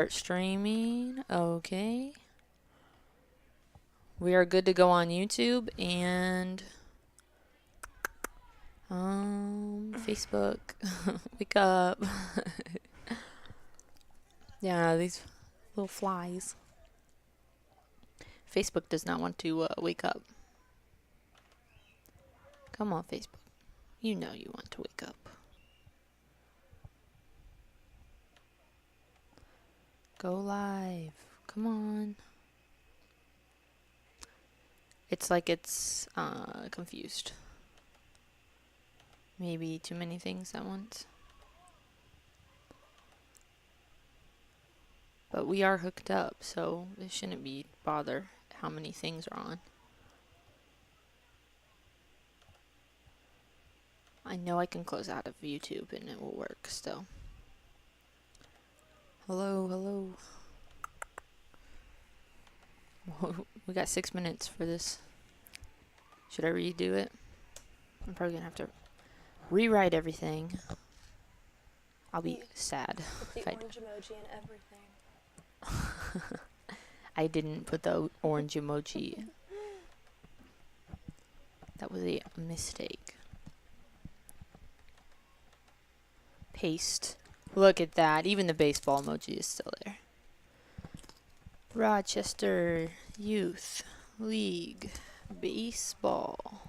Start streaming. Okay. We are good to go on YouTube and Facebook. Wake up. Yeah, these little flies. Facebook does not want to wake up. Come on, Facebook. You know you want to wake up. Go live. Come on. It's like it's confused. Maybe too many things at once. But we are hooked up, so it shouldn't be bother how many things are on. I know I can close out of YouTube and it will work still. Hello, hello. We got 6 minutes for this. Should I redo it? I'm probably gonna have to rewrite everything. I'll be sad. With the orange emoji and everything. I didn't put the orange emoji. That was a mistake. Paste. Look at that. Even the baseball emoji is still there. Rochester Youth League Baseball.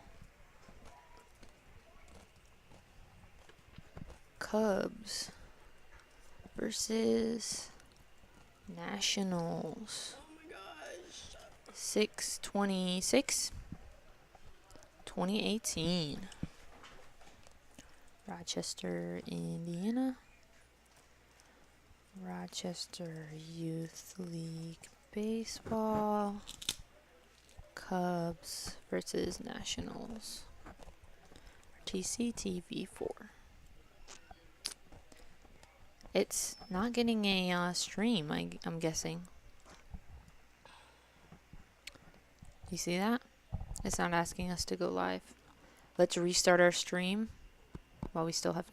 Cubs versus Nationals. Oh my gosh. 6/26, 2018. Rochester, Indiana. Rochester Youth League Baseball. Cubs versus Nationals. RTC TV4. It's not getting a stream, I'm guessing. You see that? It's not asking us to go live. Let's restart our stream while we still have...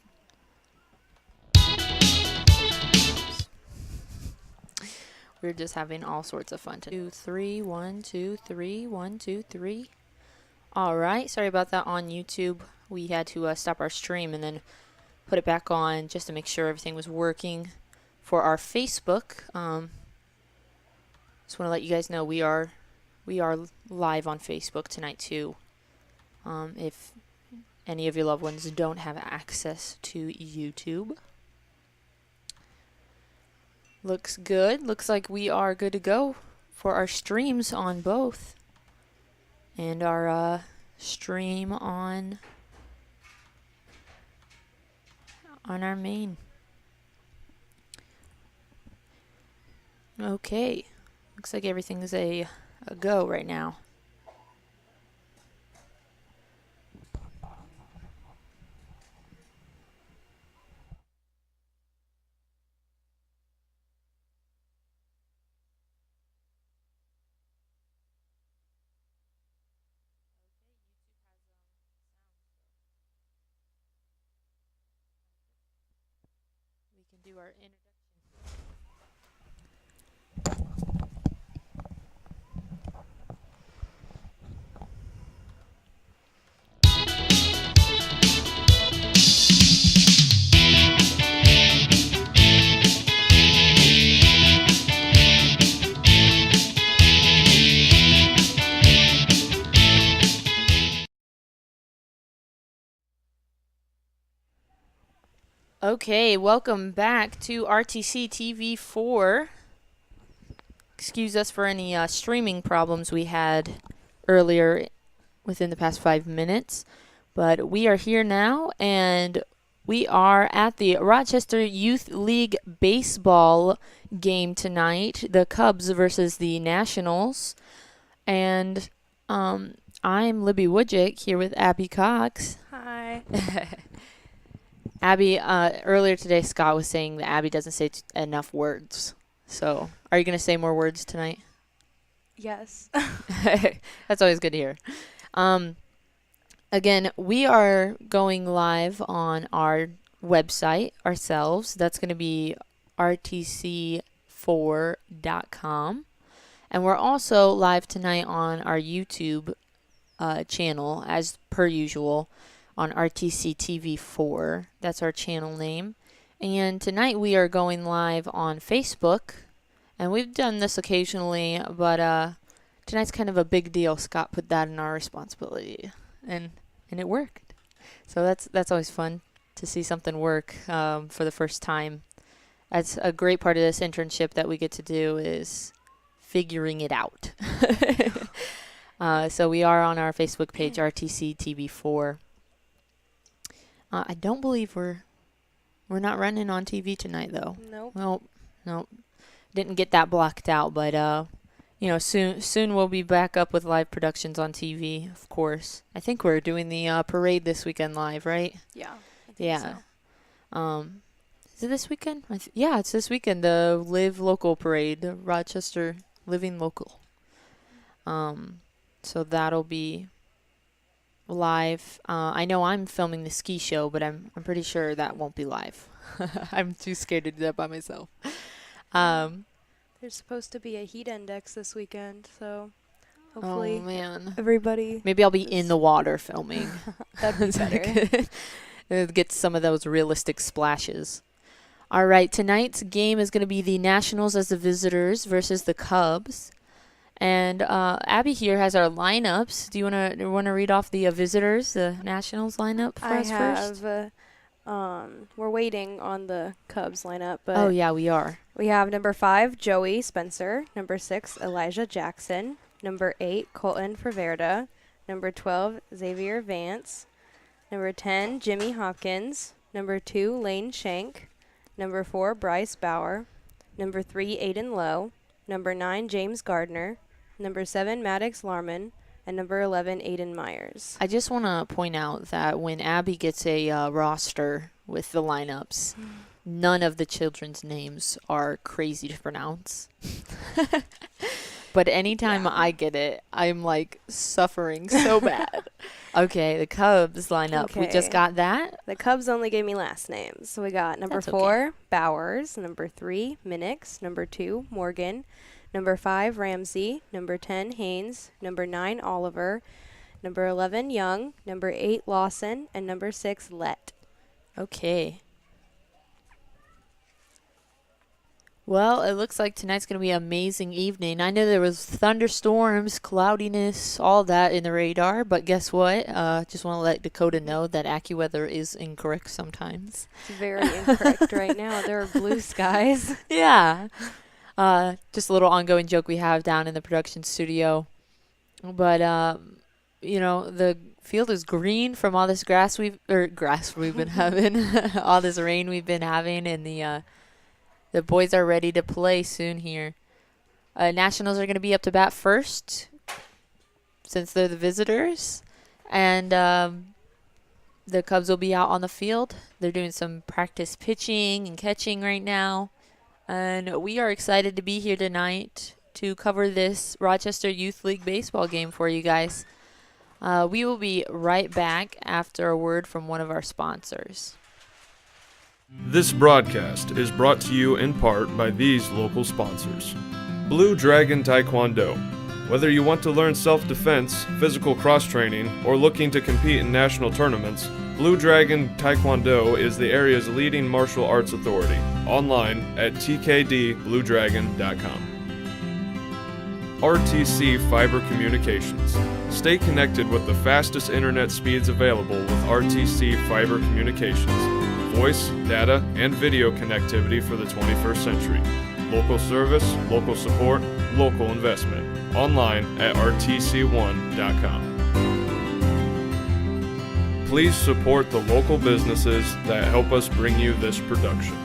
We're just having all sorts of fun. 2, 3, 1, 2, 3, 1, 2, 3. Alright, sorry about that on YouTube. We had to stop our stream and then put it back on just to make sure everything was working. For our Facebook, just want to let you guys know we are live on Facebook tonight too. If any of your loved ones don't have access to YouTube. Looks good. Looks like we are good to go for our streams on both. And our stream on our main. Okay. Looks like everything's a go right now. We can do our introduction. Okay, welcome back to RTC TV4. Excuse us for any streaming problems we had earlier within the past 5 minutes. But we are here now, and we are at the Rochester Youth League baseball game tonight. The Cubs versus the Nationals. And I'm Libby Woodjick here with Abby Cox. Hi. Abby, earlier today, Scott was saying that Abby doesn't say enough words. So, are you going to say more words tonight? Yes. That's always good to hear. Again, we are going live on our website ourselves. That's going to be RTC rtctv4.com. And we're also live tonight on our YouTube channel, as per usual, on RTCTV4. That's our channel name. And tonight we are going live on Facebook. And we've done this occasionally, but tonight's kind of a big deal. Scott put that in our responsibility, and it worked. So that's always fun to see something work for the first time. That's a great part of this internship that we get to do is figuring it out. So we are on our Facebook page, RTCTV4. I don't believe we're not running on TV tonight, though. Nope. Nope. Didn't get that blocked out, but soon we'll be back up with live productions on TV, of course. I think we're doing the parade this weekend live, right? Yeah. I think so. Is it this weekend? Yeah, it's this weekend. The Live Local parade, the Rochester Living Local. So that'll be live. I know I'm filming the ski show, but I'm pretty sure that won't be live. I'm too scared to do that by myself. There's supposed to be a heat index this weekend, so hopefully man. everybody. Maybe I'll be in the water filming. That'd be better. Get some of those realistic splashes. All right, tonight's game is going to be the Nationals as the visitors versus the Cubs. And Abby here has our lineups. Do you want to read off the visitors, the Nationals lineup for us first? We're waiting on the Cubs lineup, but oh yeah, we are. We have number 5, Joey Spencer. Number 6, Elijah Jackson. Number 8, Colton Ferverda. Number 12, Xavier Vance. Number 10, Jimmy Hopkins. Number 2, Lane Shank. Number 4, Bryce Bauer. Number 3, Aiden Lowe. Number 9, James Gardner. Number 7, Maddox Larman. And number 11, Aiden Myers. I just want to point out that when Abby gets a roster with the lineups, none of the children's names are crazy to pronounce. But anytime I get it, I'm like suffering so bad. Okay, the Cubs lineup. Okay. We just got that. The Cubs only gave me last names. So we got number 4, Bowers. Number 3, Minix. Number 2, Morgan. Number 5, Ramsey. Number 10, Haynes. Number 9, Oliver. Number 11, Young. Number 8, Lawson. And number 6, Lett. Okay. Well, it looks like tonight's going to be an amazing evening. I know there was thunderstorms, cloudiness, all that in the radar, but guess what? Just want to let Dakota know that AccuWeather is incorrect sometimes. It's very incorrect right now. There are blue skies. Yeah. Just a little ongoing joke we have down in the production studio. But, the field is green from all this grass we've been having, all this rain we've been having, and the boys are ready to play soon here. Nationals are going to be up to bat first since they're the visitors. And the Cubs will be out on the field. They're doing some practice pitching and catching right now. And we are excited to be here tonight to cover this Rochester Youth League baseball game for you guys. We will be right back after a word from one of our sponsors. This broadcast is brought to you in part by these local sponsors. Blue Dragon Taekwondo. Whether you want to learn self-defense, physical cross-training, or looking to compete in national tournaments, Blue Dragon Taekwondo is the area's leading martial arts authority. Online at tkdbluedragon.com. RTC Fiber Communications. Stay connected with the fastest internet speeds available with RTC Fiber Communications. Voice, data, and video connectivity for the 21st century. Local service, local support, local investment. Online at rtc1.com. Please support the local businesses that help us bring you this production.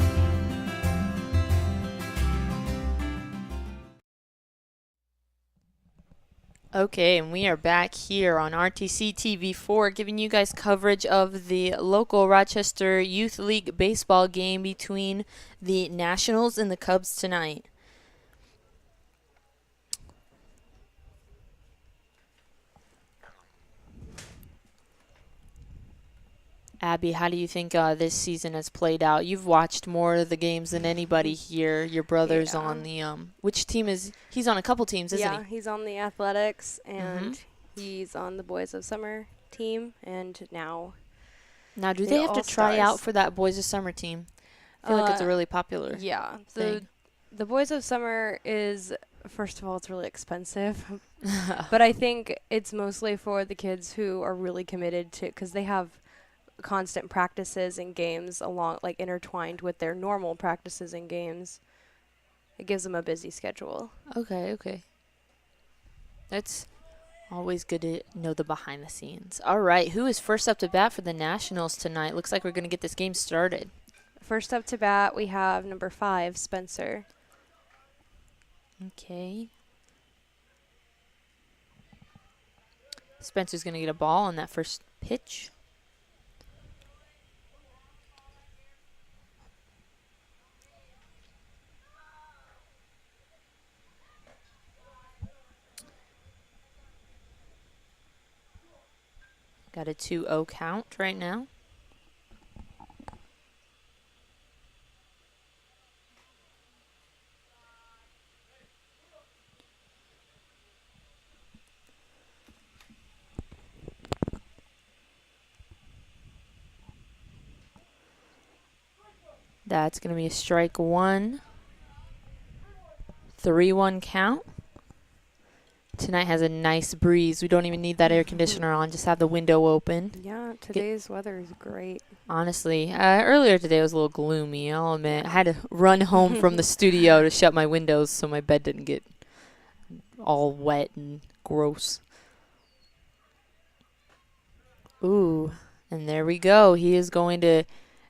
Okay, and we are back here on RTC TV4 giving you guys coverage of the local Rochester Youth League baseball game between the Nationals and the Cubs tonight. Abby, how do you think this season has played out? You've watched more of the games than anybody here. Your brother's Yeah. on the which team is he's on a couple teams, isn't Yeah, he's on the athletics he? and he's on the Boys of Summer team, and now Now, do the they have to try out All-Stars. for that Boys of Summer team? I feel like it's a really popular Yeah, thing. the Boys of Summer is, first of all, it's really expensive, but I think it's mostly for the kids who are really committed to, because they have constant practices and games along, like intertwined with their normal practices and games. It gives them a busy schedule. Okay. That's always good to know the behind the scenes. All right, who is first up to bat for the Nationals tonight? Looks like we're going to get this game started. First up to bat, we have number 5, Spencer. Okay. Spencer's going to get a ball on that first pitch. Got a 2-0 count right now. That's going to be a strike one. 3-1 count. Tonight has a nice breeze. We don't even need that air conditioner on. Just have the window open. Yeah, today's weather is great. Honestly, earlier today was a little gloomy, I'll admit. I had to run home from the studio to shut my windows so my bed didn't get all wet and gross. Ooh, and there we go. He is going to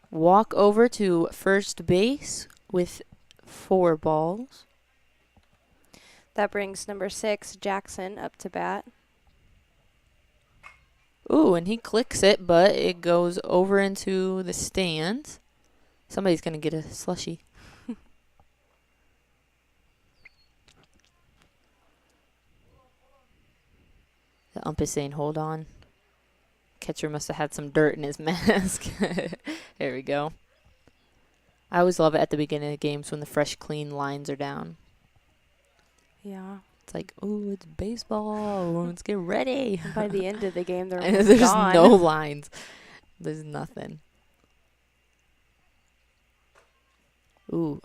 walk over to first base with 4 balls. That brings number 6, Jackson, up to bat. Ooh, and he clicks it, but it goes over into the stands. Somebody's going to get a slushie. The ump is saying, hold on. Catcher must have had some dirt in his mask. There we go. I always love it at the beginning of games when the fresh, clean lines are down. Yeah. It's like, ooh, it's baseball. Let's get ready. And by the end of the game, they're And almost there's gone. no lines. There's nothing. Ooh.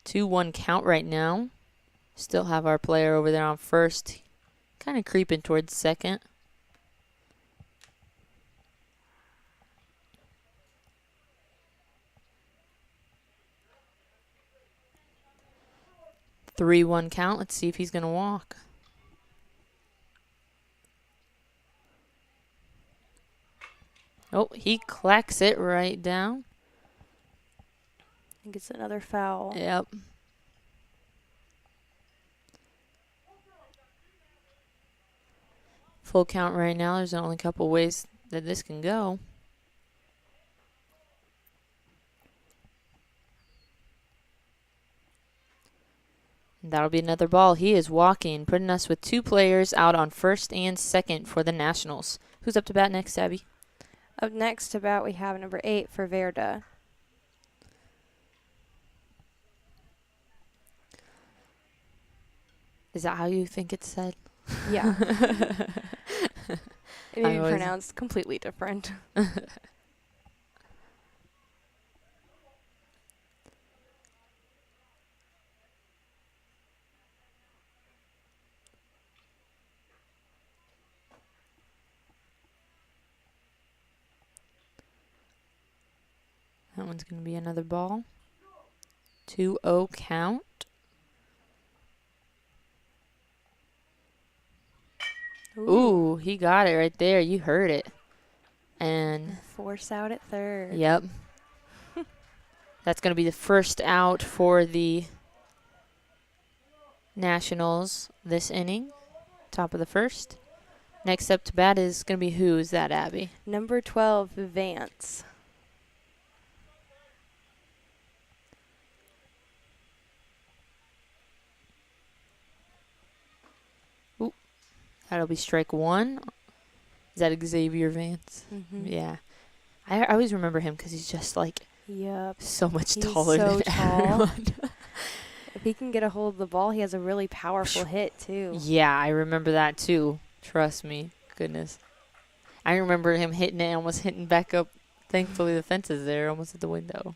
2-1 count right now. Still have our player over there on first. Kind of creeping towards second. Three-one count. Let's see if he's going to walk. Oh, he clacks it right down. I think it's another foul. Yep. Full count right now. There's only a couple ways that this can go. And that'll be another ball. He is walking, putting us with 2 players out on first and second for the Nationals. Who's up to bat next, Abby? Up next to bat, we have number 8 for Verda. Is that how you think it's said? Yeah. It may I be was- pronounced completely different. That one's going to be another ball. 2-0 count. Ooh, he got it right there. You heard it. And Force out at third. yep. That's going to be the first out for the Nationals this inning. Top of the first. Next up to bat is going to be who? Is that, Abby? Number 12, Vance. That'll be strike one. Is that Xavier Vance? Mm-hmm. Yeah. I always remember him because he's just like Yep. so much He's taller so than tall. everyone. If he can get a hold of the ball, he has a really powerful hit, too. Yeah, I remember that too. Trust me. Goodness. I remember him hitting it, almost hitting back up. Thankfully, the fence is there, almost at the window.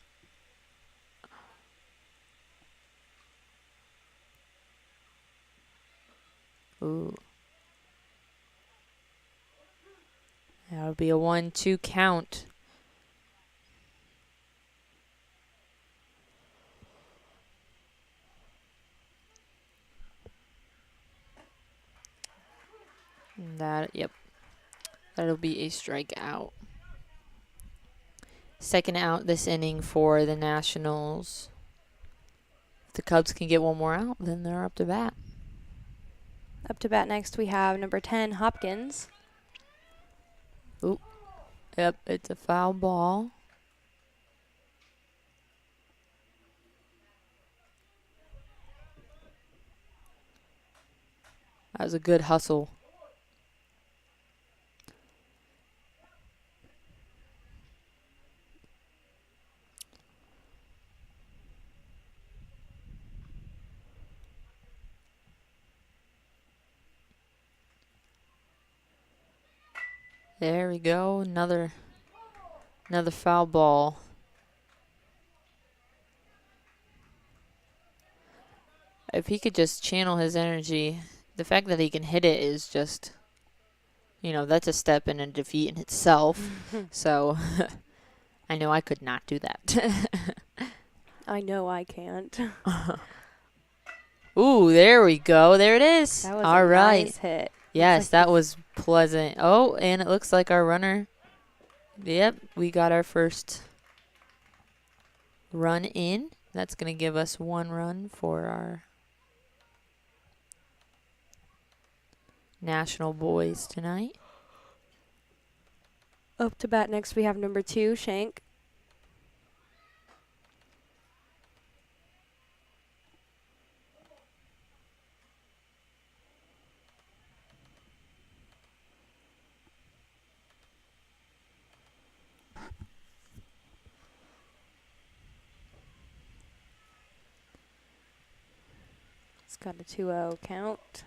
Ooh. That would be a 1-2 count. Yep. That'll be a strikeout. Second out this inning for the Nationals. If the Cubs can get one more out, then they're up to bat. Up to bat next, we have number 10, Hopkins. Yep, it's a foul ball. That was a good hustle. There we go. Another foul ball. If he could just channel his energy, the fact that he can hit it is just, that's a step in a defeat in itself. So I know I could not do that. I know I can't. Ooh, there we go. There it is. That was All a right. nice hit. Yes, that was pleasant. Oh, and it looks like our runner. Yep, we got our first run in. That's going to give us 1 run for our National boys tonight. Up to bat next, we have number 2, Shank. It's got a 2-0 count.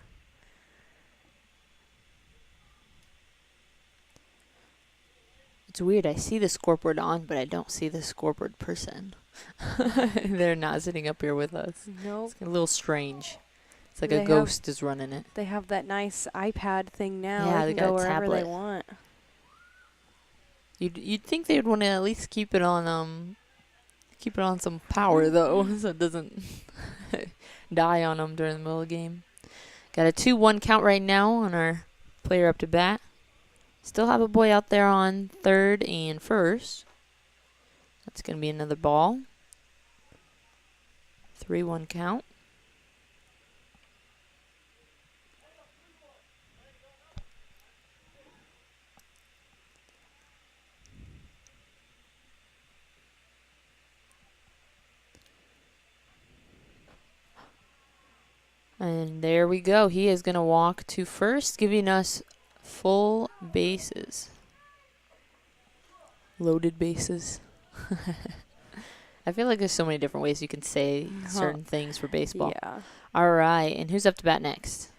It's weird. I see the scoreboard on, but I don't see the scoreboard person. They're not sitting up here with us. Nope. It's a little strange. It's like They a have- ghost is running it. They have that nice iPad thing now. Yeah, they they can got go a wherever they tablet. want. You'd think they'd want to at least keep it on some power though, so it doesn't die on them during the middle of the game. Got a 2-1 count right now on our player up to bat. Still have a boy out there on third and first. That's going to be another ball. 3-1 count. And there we go. He is going to walk to first, giving us full bases. Loaded bases. I feel like there's so many different ways you can say certain things for baseball. Yeah. All right. And who's up to bat next?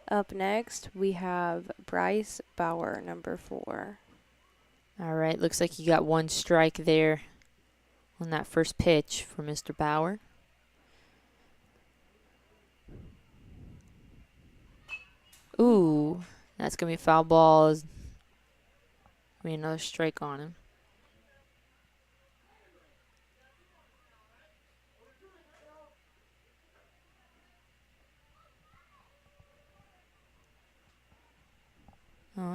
Up next, we have Bryce Bauer, number 4. All right. Looks like you got 1 strike there on that first pitch for Mr. Bauer. Ooh, that's going to be foul ball. Be another strike on him.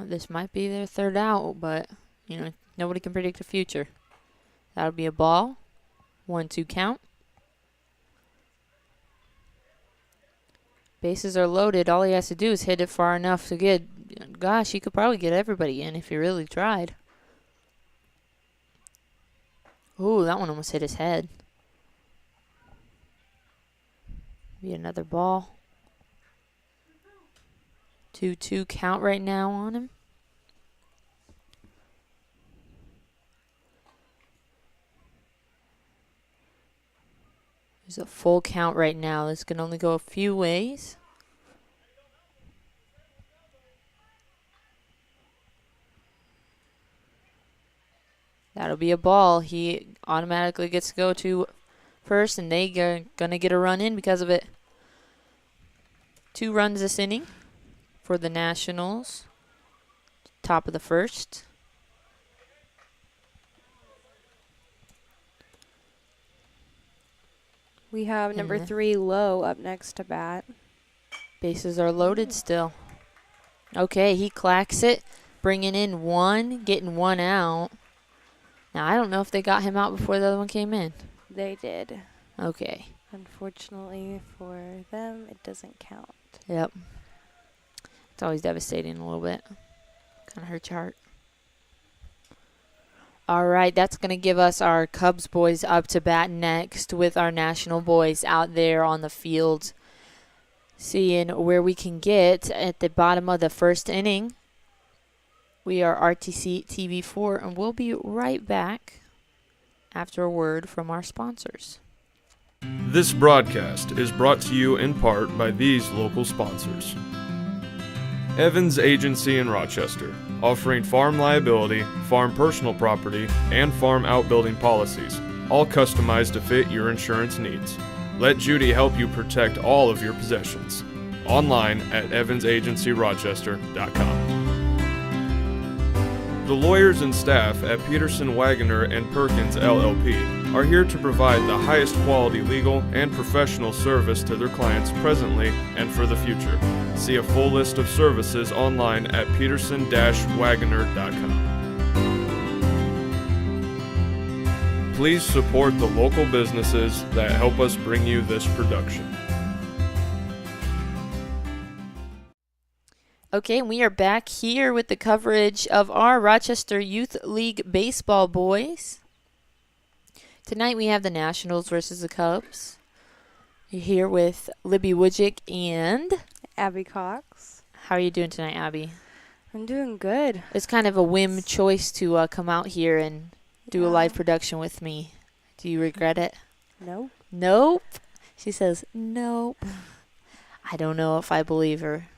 This might be their third out, but, nobody can predict the future. That'll be a ball. 1-2 count. Bases are loaded. All he has to do is hit it far enough to get, gosh, he could probably get everybody in if he really tried. Ooh, that one almost hit his head. Be another ball. 2-2 count right now on him. There's a full count right now. This can only go a few ways. That'll be a ball. He automatically gets to go to first, and they are going to get a run in because of it. 2 runs this inning for the Nationals. Top of the first. We have number 3, Low, up next to bat. Bases are loaded still. Okay, he clacks it, bringing in 1, getting 1 out. Now, I don't know if they got him out before the other one came in. They did. Okay. Unfortunately for them, it doesn't count. Yep. It's always devastating a little bit. Kind of hurts your heart. All right, that's going to give us our Cubs boys up to bat next with our National boys out there on the field, seeing where we can get at the bottom of the first inning. We are RTC TV4, and we'll be right back after a word from our sponsors. This broadcast is brought to you in part by these local sponsors. Evans Agency in Rochester, offering farm liability, farm personal property, and farm outbuilding policies, all customized to fit your insurance needs. Let Judy help you protect all of your possessions. Online at evansagencyrochester.com. The lawyers and staff at Peterson, Wagoner & Perkins LLP are here to provide the highest quality legal and professional service to their clients presently and for the future. See a full list of services online at peterson-wagoner.com. Please support the local businesses that help us bring you this production. Okay, we are back here with the coverage of our Rochester Youth League baseball boys. Tonight we have the Nationals versus the Cubs. You're here with Libby Wojcik and Abby Cox. How are you doing tonight, Abby? I'm doing good. It's kind of a whim choice to come out here and do a live production with me. Do you regret it? No. Nope. She says, nope. I don't know if I believe her.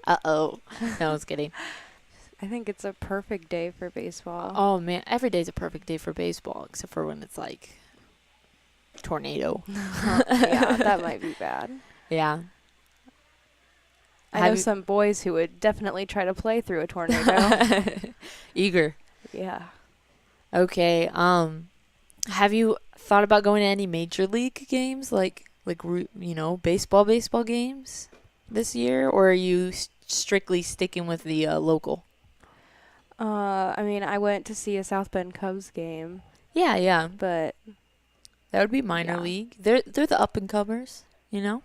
Uh-oh. No, I was kidding. I think it's a perfect day for baseball. Oh, man. Every day's a perfect day for baseball, except for when it's like tornado. Yeah, that might be bad. Yeah. I know some boys who would definitely try to play through a tornado. Eager. Yeah. Okay. Have you thought about going to any major league games, like baseball games this year, or are you strictly sticking with the local? I mean, I went to see a South Bend Cubs game. Yeah. But that would be minor league. They're the up and comers, Yeah.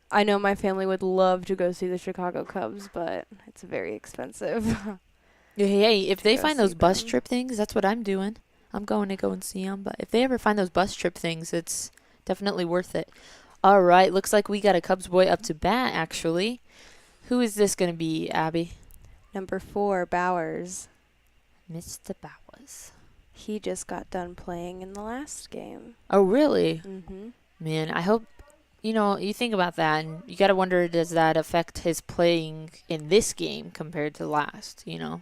I know my family would love to go see the Chicago Cubs, but it's very expensive. Hey, if they find those bus them. trip things, that's what I'm doing. I'm going to go and see them. But if they ever find those bus trip things, it's definitely worth it. All right, looks like we got a Cubs boy up to bat, actually. Who is this going to be, Abby? Number 4, Bowers. Mr. Bowers. He just got done playing in the last game. Oh, really? Mm-hmm. Man, I hope, you think about that, and you got to wonder, does that affect his playing in this game compared to last, Yeah.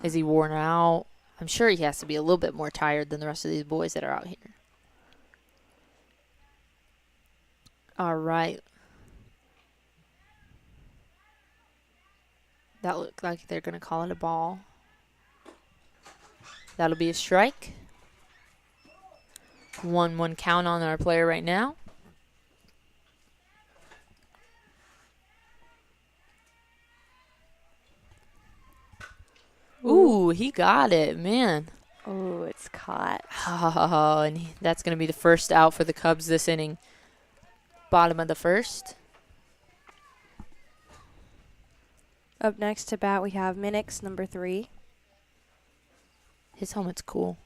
Is he worn out? I'm sure he has to be a little bit more tired than the rest of these boys that are out here. All right. That looks like they're going to call it a ball. That'll be a strike. 1-1 count on our player right now. Ooh, he got it, man. Oh, it's caught. Oh, and that's going to be the first out for the Cubs this inning. Bottom of the first. Up next to bat, we have Minix, number 3. His helmet's cool.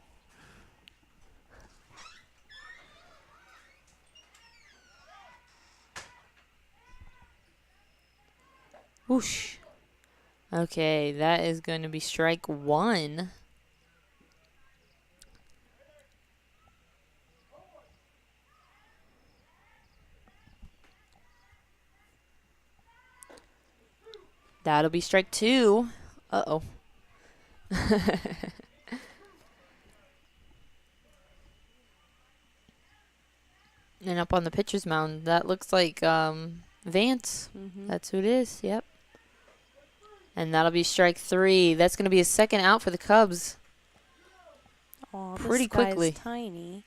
Whoosh. Okay, that is going to be strike 1. That'll be strike 2. Uh-oh. And up on the pitcher's mound, that looks like Vance. Mm-hmm. That's who it is. Yep. And that'll be strike 3. That's going to be his second out for the Cubs. Oh, pretty this guy's quickly. tiny.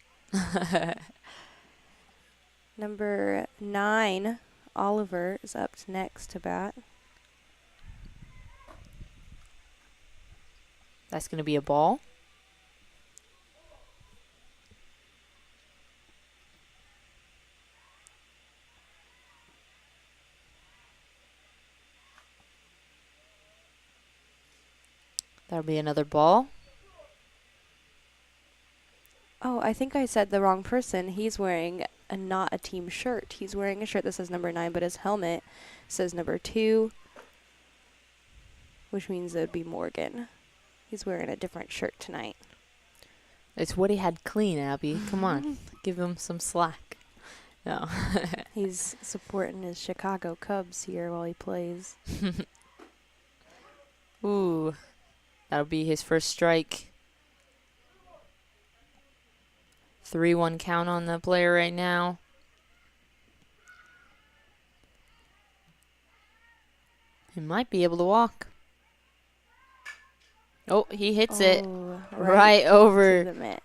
Number 9, Oliver, is up next to bat. That's going to be a ball. That'll be another ball. Oh, I think I said the wrong person. He's wearing not a team shirt. He's wearing a shirt that says number 9, but his helmet says number 2, which means it would be Morgan. He's wearing a different shirt tonight. It's what he had clean, Abby. Come on. Give him some slack. No. He's supporting his Chicago Cubs here while he plays. Ooh. That'll be his first strike. 3-1 count on the player right now. He might be able to walk. Oh, he hits it right over to the mitt.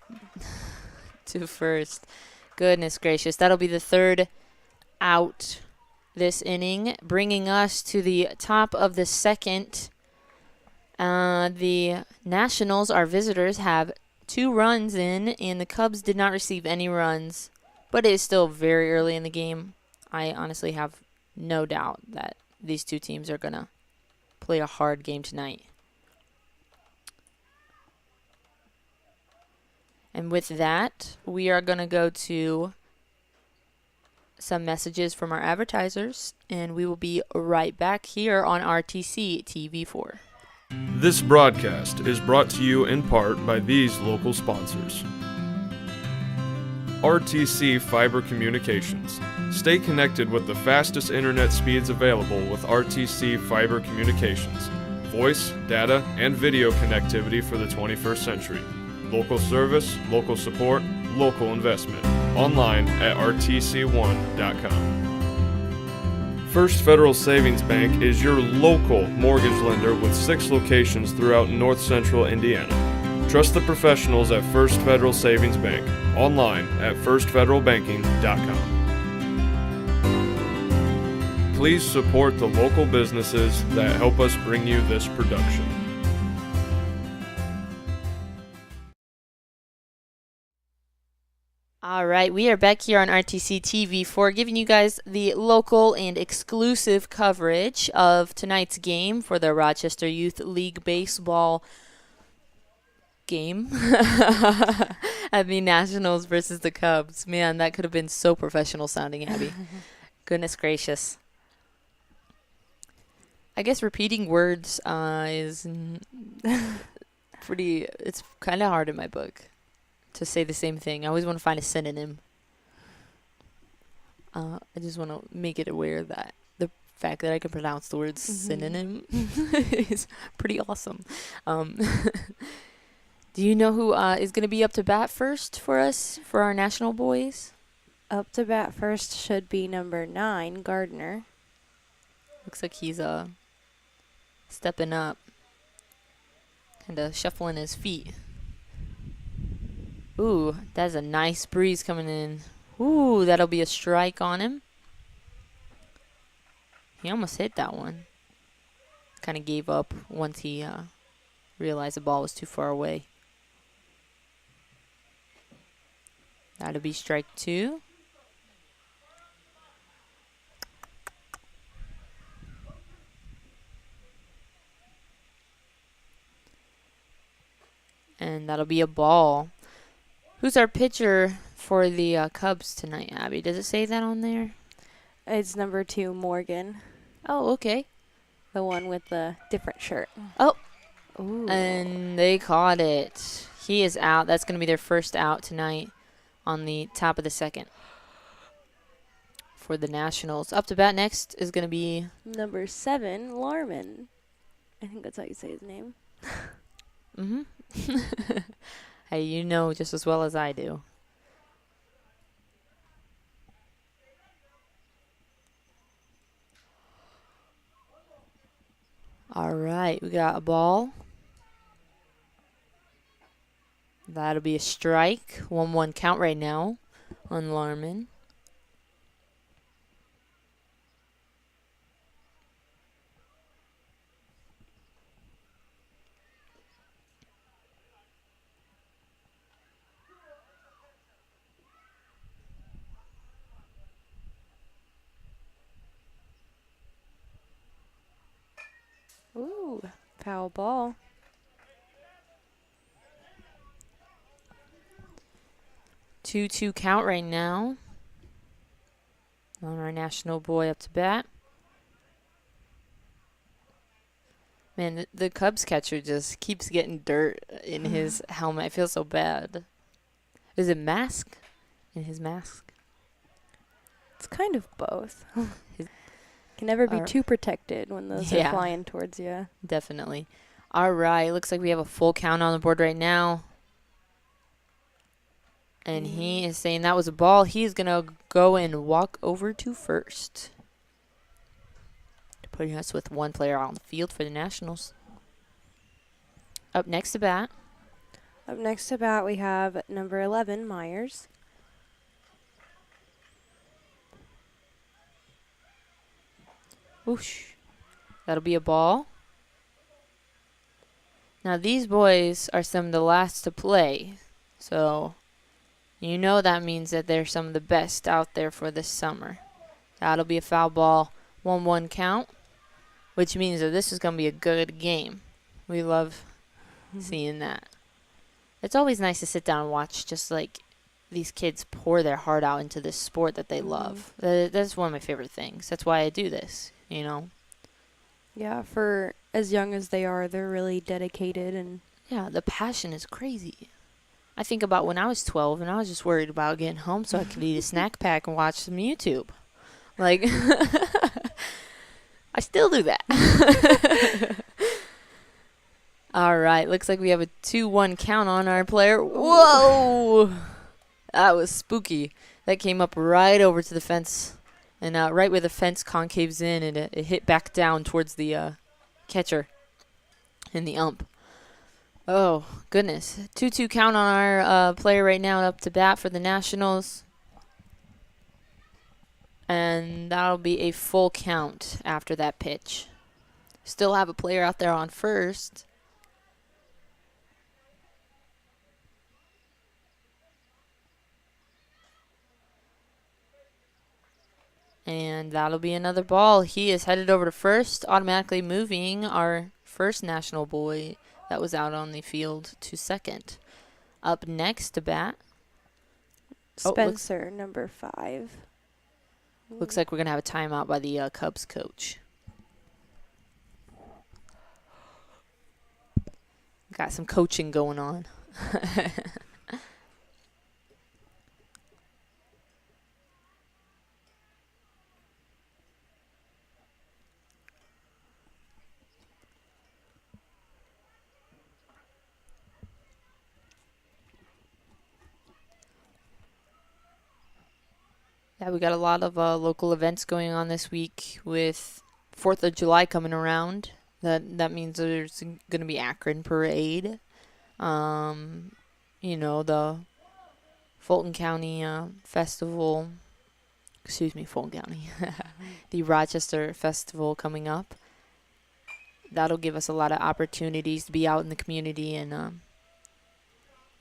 to first. Goodness gracious. That'll be the third out this inning, bringing us to the top of the second. The Nationals, our visitors, have 2 runs in, and the Cubs did not receive any runs, but it is still very early in the game. I honestly have no doubt that these two teams are going to play a hard game tonight. And with that, we are going to go to some messages from our advertisers, and we will be right back here on RTC TV4. This broadcast is brought to you in part by these local sponsors. RTC Fiber Communications. Stay connected with the fastest internet speeds available with RTC Fiber Communications. Voice, data, and video connectivity for the 21st century. Local service, local support, local investment. Online at rtc1.com. First Federal Savings Bank is your local mortgage lender with 6 locations throughout north central Indiana. Trust the professionals at First Federal Savings Bank. Online at firstfederalbanking.com. Please support the local businesses that help us bring you this production. All right, we are back here on RTC TV4, giving you guys the local and exclusive coverage of tonight's game for the Rochester Youth League baseball game. At the Nationals versus the Cubs. Man, that could have been so professional sounding, Abby. Goodness gracious. I guess repeating words is it's kind of hard in my book to say the same thing. I always want to find a synonym. I just want to make it aware that the fact that I can pronounce the word synonym is pretty awesome. Do you know who is going to be up to bat first for us, for our national boys? Up to bat first should be number 9, Gardner. Looks like he's stepping up, kind of shuffling his feet. Ooh, that's a nice breeze coming in. Ooh, that'll be a strike on him. He almost hit that one. Kind of gave up once he realized the ball was too far away. That'll be strike 2. And that'll be a ball. Who's our pitcher for the Cubs tonight, Abby? Does it say that on there? It's number 2, Morgan. Oh, okay. The one with the different shirt. Oh. Ooh. And they caught it. He is out. That's going to be their first out tonight on the top of the second. for the Nationals. Up to bat next is going to be Number 7, Larman. I think that's how you say his name. Hey, you know just as well as I do. All right, we got a ball. That'll be a strike. 1-1 count right now on Larman. Ooh, foul ball. 2-2 count right now on our national boy up to bat. Man, the Cubs catcher just keeps getting dirt in his helmet. I feel so bad. Is it mask? In his mask? It's kind of both. Can never be too protected when those are flying towards you. Definitely. All right, looks like we have a full count on the board right now. And he is saying that was a ball. He's going to go and walk over to first, putting us with one player on the field for the Nationals. Up next to bat. Up next to bat, we have number 11, Myers. Whoosh. That'll be a ball. Now, these boys are some of the last to play. So, you know that means that they're some of the best out there for this summer. That'll be a foul ball. 1-1 count, which means that this is going to be a good game. We love seeing that. It's always nice to sit down and watch just like these kids pour their heart out into this sport that they love. That's one of my favorite things. That's why I do this, you know. Yeah, for as young as they are, they're really dedicated. And yeah, the passion is crazy. I think about when I was 12 and I was just worried about getting home so I could eat a snack pack and watch some YouTube. Like, I still do that. All right, looks like we have a 2-1 count on our player. Whoa! That was spooky. That came up right over to the fence. And right where the fence concaves in, and it hit back down towards the catcher and the ump. Oh, goodness. 2-2 count on our player right now up to bat for the Nationals. And that'll be a full count after that pitch. Still have a player out there on first. And that'll be another ball. He is headed over to first, automatically moving our first national boy that was out on the field to second. Up next to bat. Spencer, number 5. Looks like we're going to have a timeout by the Cubs coach. Got some coaching going on. Yeah, we got a lot of local events going on this week with 4th of July coming around. That means there's going to be Akron Parade. You know, the Fulton County Festival. Excuse me, Fulton County. The Rochester Festival coming up. That'll give us a lot of opportunities to be out in the community and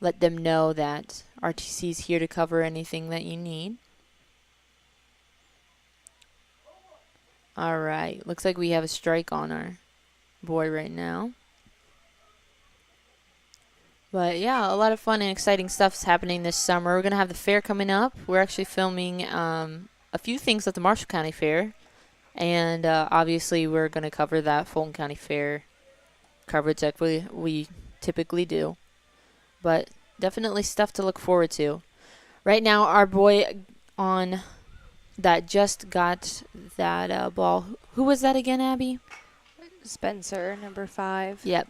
let them know that RTC is here to cover anything that you need. All right. Looks like we have a strike on our boy right now. But, yeah, a lot of fun and exciting stuff's happening this summer. We're going to have the fair coming up. We're actually filming a few things at the Marshall County Fair. And, obviously, we're going to cover that Fulton County Fair coverage like we typically do. But definitely stuff to look forward to. Right now, our boy on that just got that ball. Who was that again, Abby? Spencer, number 5. Yep.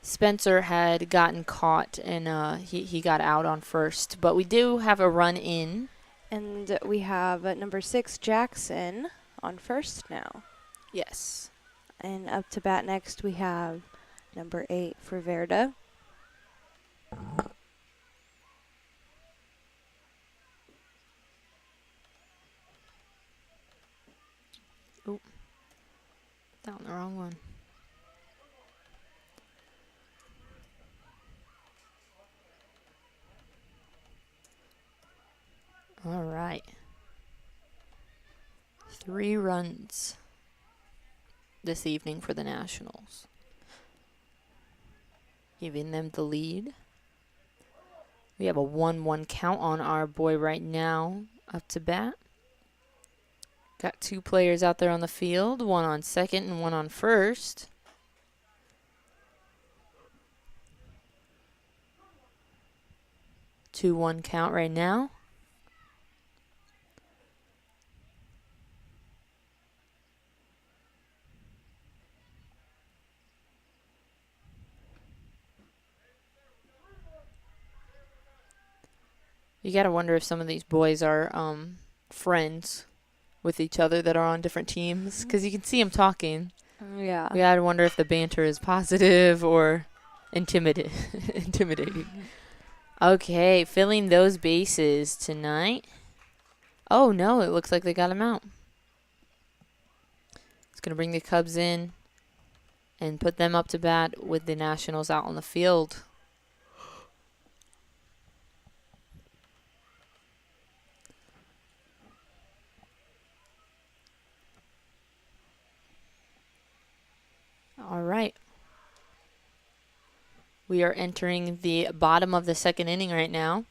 Spencer had gotten caught, and he got out on first. But we do have a run in. And we have number 6, Jackson, on first now. Yes. And up to bat next, we have number 8 for Verda. Down the wrong one. All right. 3 runs this evening for the Nationals, giving them the lead. We have a 1-1 count on our boy right now, up to bat. Got 2 players out there on the field, one on second and one on first. Two 1 count right now. You gotta wonder if some of these boys are friends with each other that are on different teams, because you can see them talking. Yeah. We gotta wonder if the banter is positive or intimidating. Okay, filling those bases tonight. Oh no, it looks like they got him out. It's gonna bring the Cubs in and put them up to bat with the Nationals out on the field. All right. We are entering the bottom of the second inning right now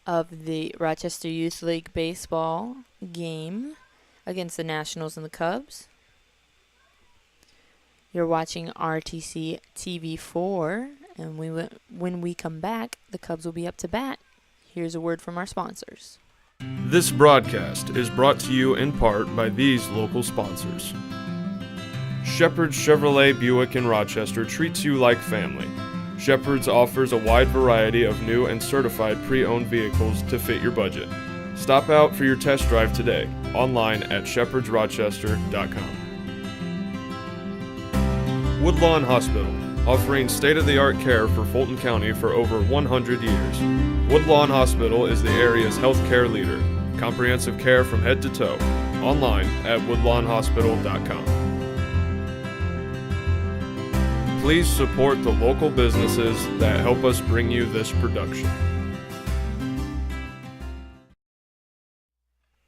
of the Rochester Youth League baseball game against the Nationals and the Cubs. You're watching RTC TV4, and when we come back, the Cubs will be up to bat. Here's a word from our sponsors. This broadcast is brought to you in part by these local sponsors. Shepherd's Chevrolet Buick in Rochester treats you like family. Shepherd's offers a wide variety of new and certified pre-owned vehicles to fit your budget. Stop out for your test drive today, online at shepherdsrochester.com. Woodlawn Hospital, offering state-of-the-art care for Fulton County for over 100 years. Woodlawn Hospital is the area's healthcare leader. Comprehensive care from head to toe. Online at woodlawnhospital.com. Please support the local businesses that help us bring you this production.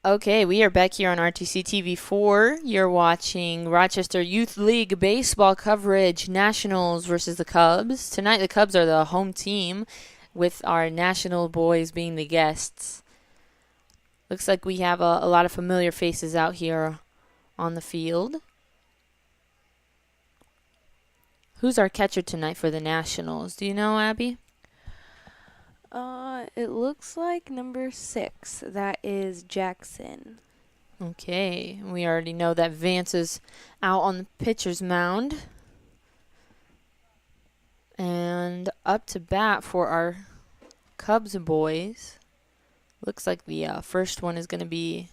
Okay, we are back here on RTC TV4. You're watching Rochester Youth League baseball coverage, Nationals versus the Cubs. Tonight the Cubs are the home team, with our National boys being the guests. Looks like we have a lot of familiar faces out here on the field. Who's our catcher tonight for the Nationals? Do you know, Abby? It looks like number 6. That is Jackson. Okay, we already know that Vance is out on the pitcher's mound. And up to bat for our Cubs boys. Looks like the first one is going to be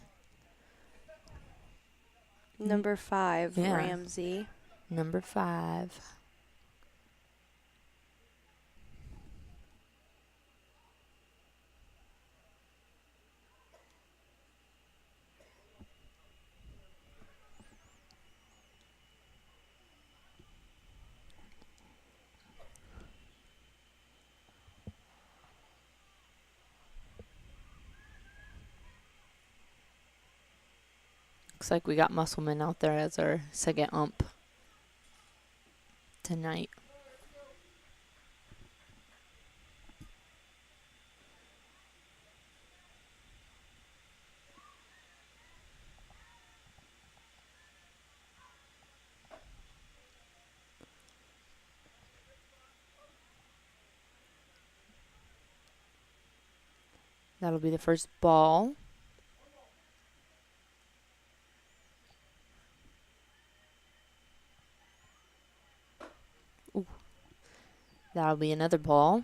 Number 5, Yeah. Ramsey. number 5. Looks like we got Musselman out there as our second ump tonight. That'll be the first ball. That'll be another ball.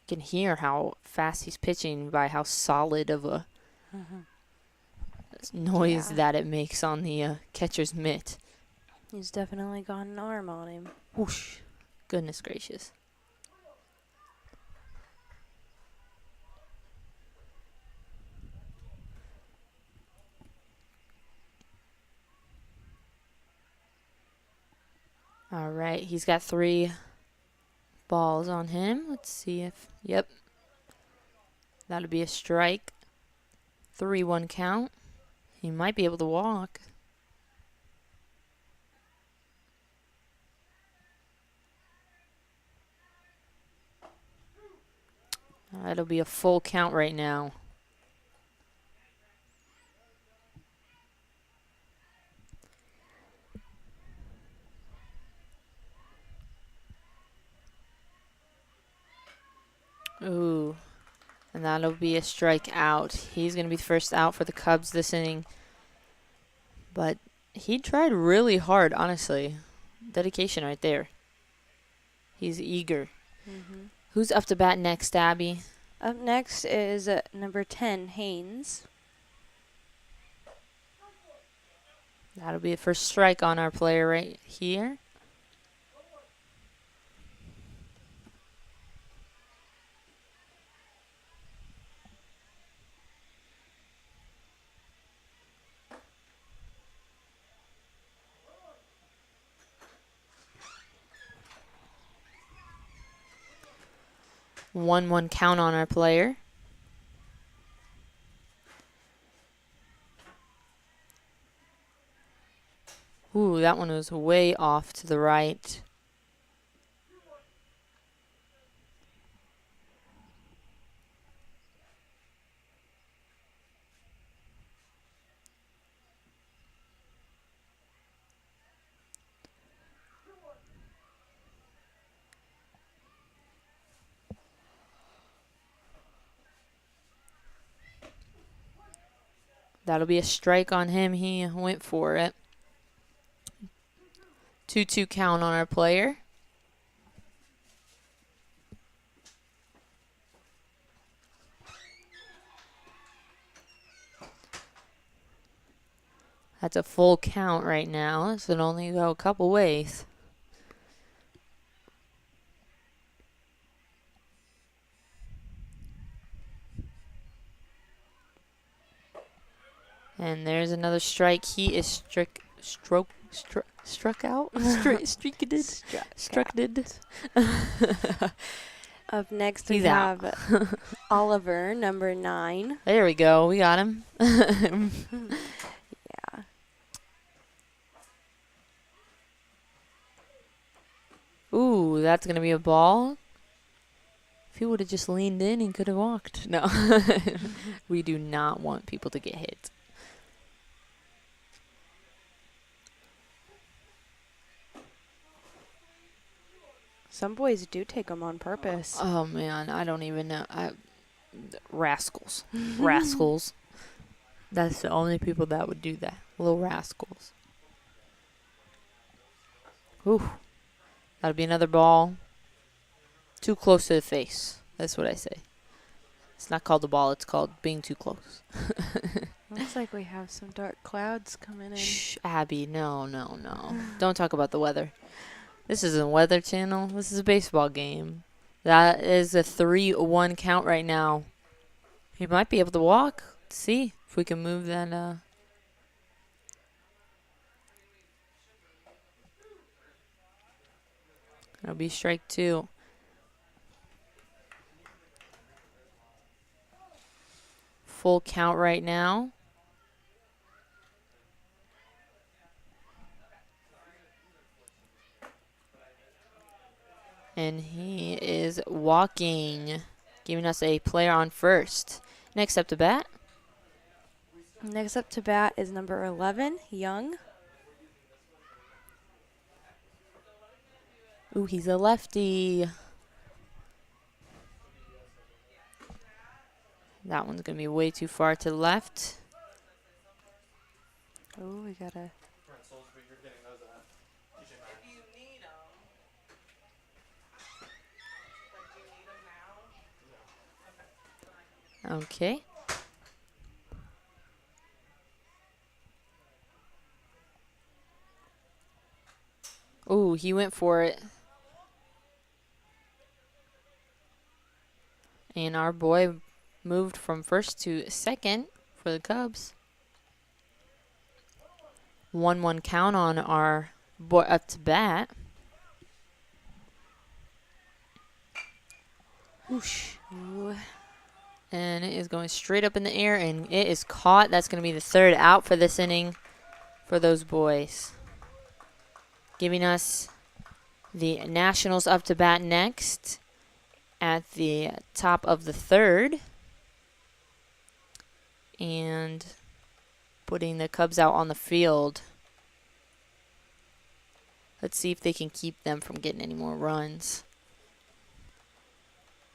You can hear how fast he's pitching by how solid of a noise Yeah. that it makes on the catcher's mitt. He's definitely got an arm on him. Whoosh. Goodness gracious. All right, he's got 3 balls on him. Let's see if, yep. That'll be a strike. 3-1 count. He might be able to walk. That'll be a full count right now. Ooh. And that'll be a strikeout. He's going to be the first out for the Cubs this inning. But he tried really hard, honestly. Dedication right there. He's eager. Who's up to bat next, Abby? Up next is number 10, Haynes. That'll be the first strike on our player right here. One count on our player. Ooh, that one was way off to the right. That'll be a strike on him. He went for it. 2-2 count on our player. That's a full count right now. This would only go a couple ways. And there's another strike. He is struck out? Struck-ed. Up next we He's out. have Oliver, number 9. There we go. We got him. Yeah. Ooh, that's going to be a ball. If he would have just leaned in, he could have walked. No. We do not want people to get hit. Some boys do take them on purpose. Oh, man. I don't even know. Rascals. Rascals. That's the only people that would do that. Little rascals. Ooh. That'll be another ball. Too close to the face. That's what I say. It's not called a ball. It's called being too close. Looks like we have some dark clouds coming in. Shh, Abby. No. Don't talk about the weather. This isn't a weather channel. This is a baseball game. That is a 3-1 count right now. He might be able to walk. Let's see if we can move that. That'll be strike 2. Full count right now. And he is walking, giving us a player on first. Next up to bat. Next up to bat is number 11, Young. Ooh, he's a lefty. That one's going to be way too far to the left. Oh, we got a... Okay. Ooh, he went for it. And our boy moved from first to second for the Cubs. 1-1 count on our boy up to bat. Whoosh. Ooh. And it is going straight up in the air, and it is caught. That's going to be the third out for this inning for those boys. Giving us the Nationals up to bat next at the top of the third. And putting the Cubs out on the field. Let's see if they can keep them from getting any more runs.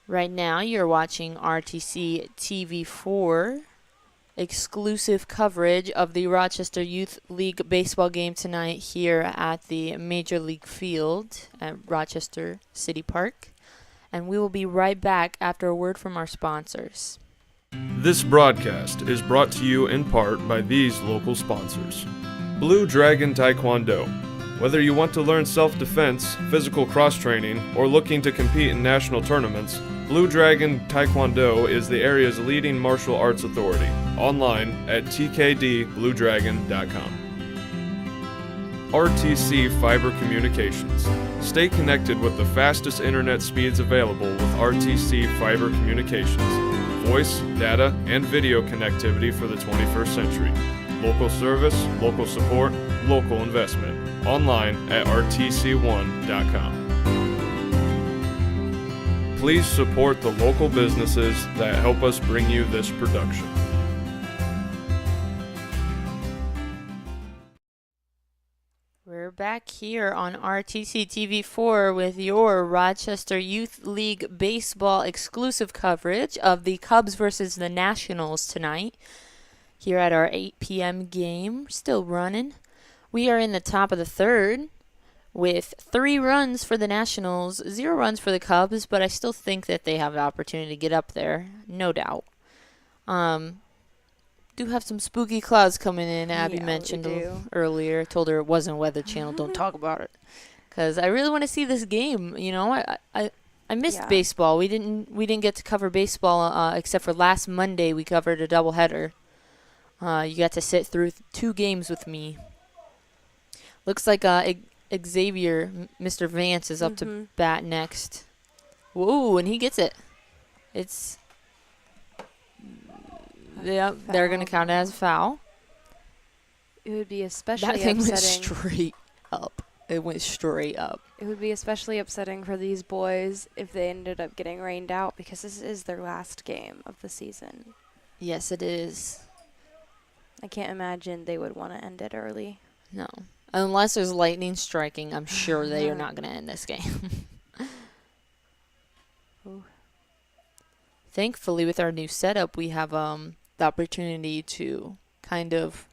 Right now, you're watching RTC TV4 exclusive coverage of the Rochester Youth League baseball game tonight here at the Major League Field at Rochester City Park. And we will be right back after a word from our sponsors. This broadcast is brought to you in part by these local sponsors. Blue Dragon Taekwondo. Whether you want to learn self-defense, physical cross-training, or looking to compete in national tournaments, Blue Dragon Taekwondo is the area's leading martial arts authority. Online at tkdbluedragon.com. RTC Fiber Communications. Stay connected with the fastest internet speeds available with RTC Fiber Communications. Voice, data, and video connectivity for the 21st century. Local service, local support, local investment. Online at rtc1.com. Please support the local businesses that help us bring you this production. We're back here on RTC TV4 with your Rochester Youth League baseball exclusive coverage of the Cubs versus the Nationals tonight. Here at our 8 p.m. game, still running. We are in the top of the third with 3 runs for the Nationals, 0 runs for the Cubs, but I still think that they have the opportunity to get up there, no doubt. Do have some spooky clouds coming in. Abby mentioned earlier. Told her it wasn't Weather Channel. Don't talk about it, because I really want to see this game. You know, I missed baseball. We didn't get to cover baseball except for last Monday. We covered a doubleheader. You got to sit through 2 games with me. Looks like Xavier, Mr. Vance, is up to bat next. Whoa, and he gets it. It's... Yeah, they're going to count it as a foul. It would be especially upsetting. That thing went straight up. It went straight up. It would be especially upsetting for these boys if they ended up getting rained out, because this is their last game of the season. Yes, it is. I can't imagine they would want to end it early. No. Unless there's lightning striking, I'm sure they are not going to end this game. Thankfully, with our new setup, we have the opportunity to kind of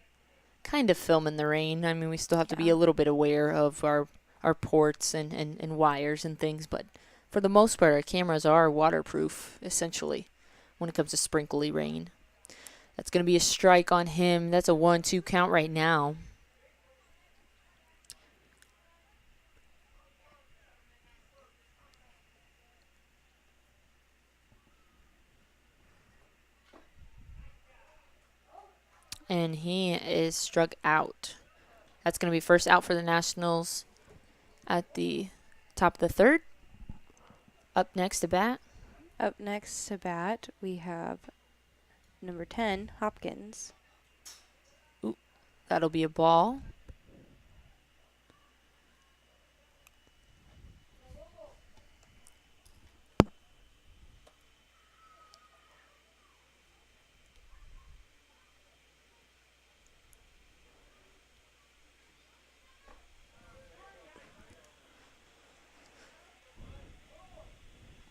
film in the rain. I mean, we still have to be a little bit aware of our ports and wires and things, but for the most part, our cameras are waterproof, essentially, when it comes to sprinkly rain. That's going to be a strike on him. That's a 1-2 count right now. And he is struck out. That's going to be first out for the Nationals at the top of the third. Up next to bat. Up next to bat, we have number 10, Hopkins. Ooh, that'll be a ball.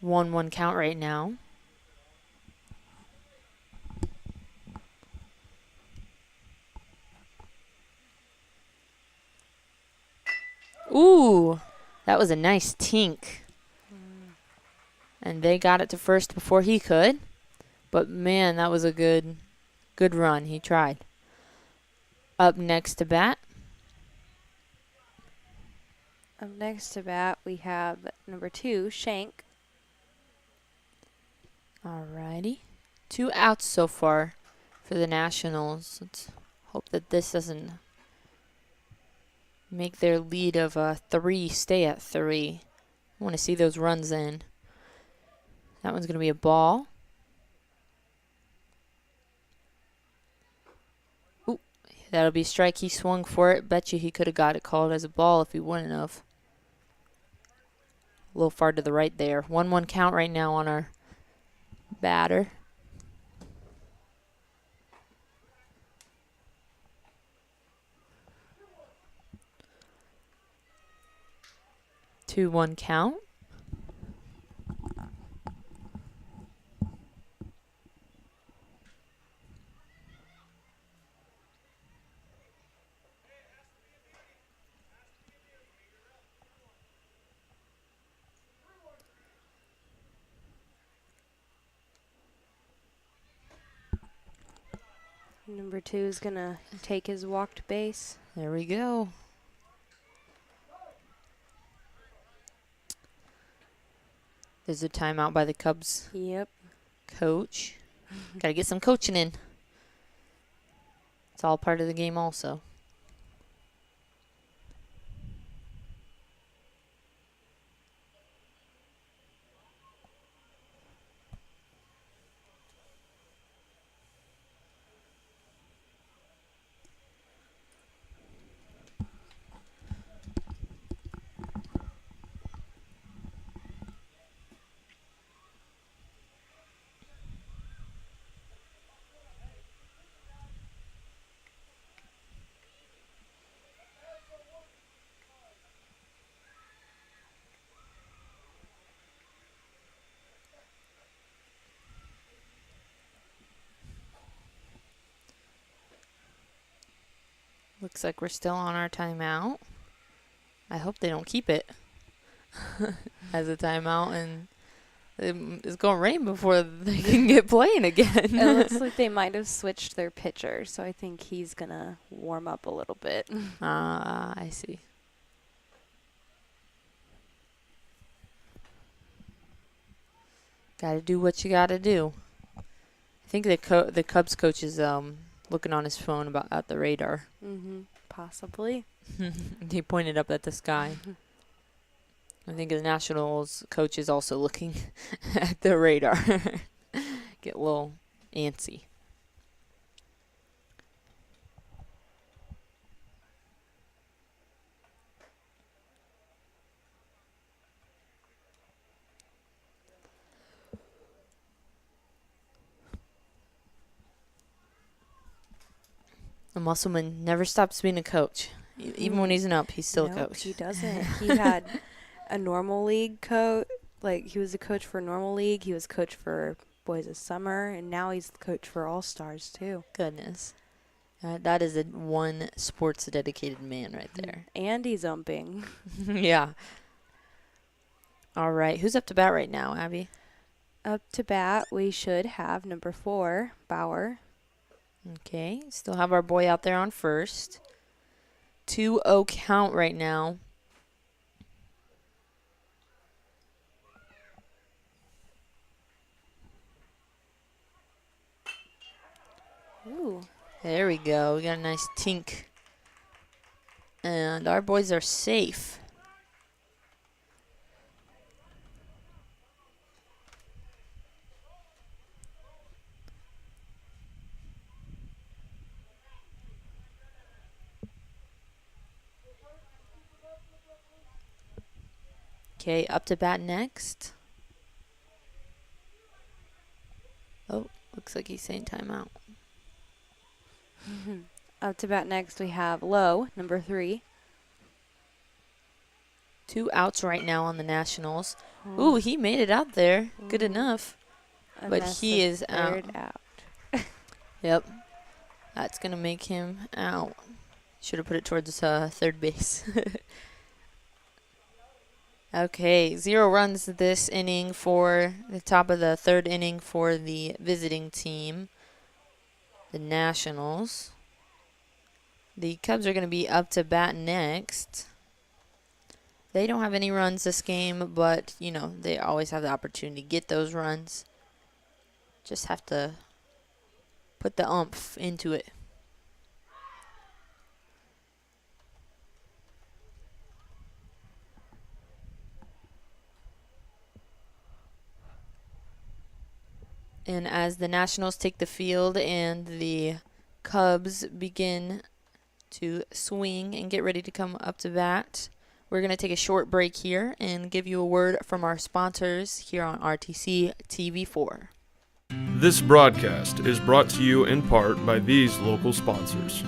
One count right now. Ooh, that was a nice tink. And they got it to first before he could. But man, that was a good run. He tried. Up next to bat. Up next to bat, we have number 2, Shank. Alrighty. 2 outs so far for the Nationals. Let's hope that this doesn't make their lead of 3 stay at 3. I want to see those runs in. That one's going to be a ball. Ooh, that'll be a strike. He swung for it. Bet you he could have got it called as a ball if he wouldn't have. A little far to the right there. 1-1 count right now on our batter. Two, 1 count. Number 2 is going to take his walked base. There we go. There's a timeout by the Cubs Yep. coach. Got to get some coaching in. It's all part of the game also. Looks like we're still on our timeout. I hope they don't keep it as a timeout, and it's going to rain before they can get playing again. It looks like they might have switched their pitcher, so I think he's going to warm up a little bit. I see. Got to do what you got to do. I think the Cubs coach is looking on his phone about at the radar. Possibly. He pointed up at the sky. I think the Nationals coach is also looking at the radar. Get a little antsy. The Muscleman never stops being a coach. Even when he's an up, he's still a coach. He doesn't. He had a normal league coach. Like, he was a coach for normal league. He was coach for Boys of Summer. And now he's the coach for All-Stars, too. Goodness. That is a one sports dedicated man right there. And he's umping. Yeah. All right. Who's up to bat right now, Abby? Up to bat, we should have number 4, Bauer. Okay. Still have our boy out there on first. 2-0 count right now. Ooh. There we go. We got a nice tink. And our boys are safe. Okay, up to bat next. Oh, looks like he's saying timeout. Up to bat next, we have Lowe, number 3. 2 outs right now on the Nationals. Ooh, he made it out there. Good enough. But he is out. Yep. That's going to make him out. Should have put it towards third base. Okay, 0 runs this inning for the top of the 3rd inning for the visiting team, the Nationals. The Cubs are going to be up to bat next. They don't have any runs this game, but, they always have the opportunity to get those runs. Just have to put the oomph into it. And as the Nationals take the field and the Cubs begin to swing and get ready to come up to bat, we're going to take a short break here and give you a word from our sponsors here on RTC TV4. This broadcast is brought to you in part by these local sponsors.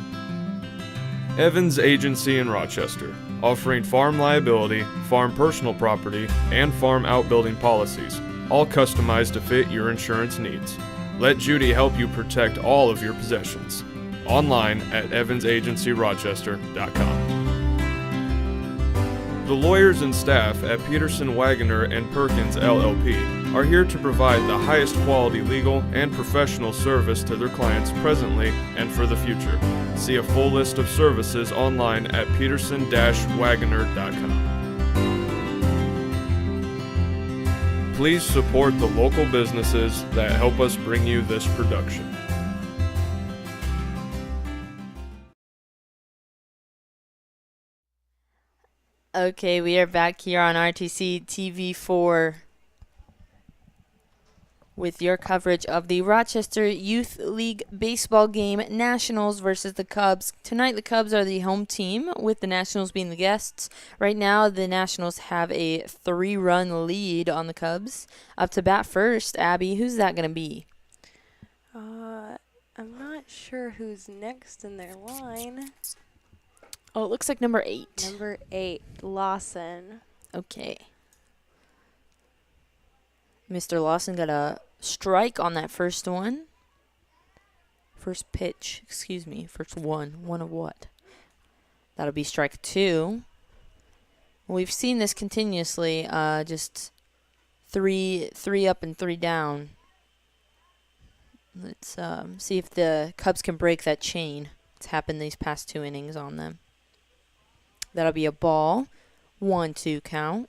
Evans Agency in Rochester, offering farm liability, farm personal property, and farm outbuilding policies, all customized to fit your insurance needs. Let Judy help you protect all of your possessions. Online at evansagencyrochester.com. The lawyers and staff at Peterson, Wagoner & Perkins LLP are here to provide the highest quality legal and professional service to their clients presently and for the future. See a full list of services online at peterson-wagoner.com. Please support the local businesses that help us bring you this production. Okay, we are back here on RTC TV4 with your coverage of the Rochester Youth League baseball game, Nationals versus the Cubs. Tonight, the Cubs are the home team, with the Nationals being the guests. Right now, the Nationals have a 3-run lead on the Cubs. Up to bat first, Abby, who's that going to be? I'm not sure who's next in their line. Oh, it looks like number 8. Number 8, Lawson. Okay. Mr. Lawson got a strike on that first one. First pitch, first one. One of what? That'll be strike 2. We've seen this continuously, just three up and 3 down. Let's see if the Cubs can break that chain. It's happened these past 2 innings on them. That'll be a ball. 1-2 count.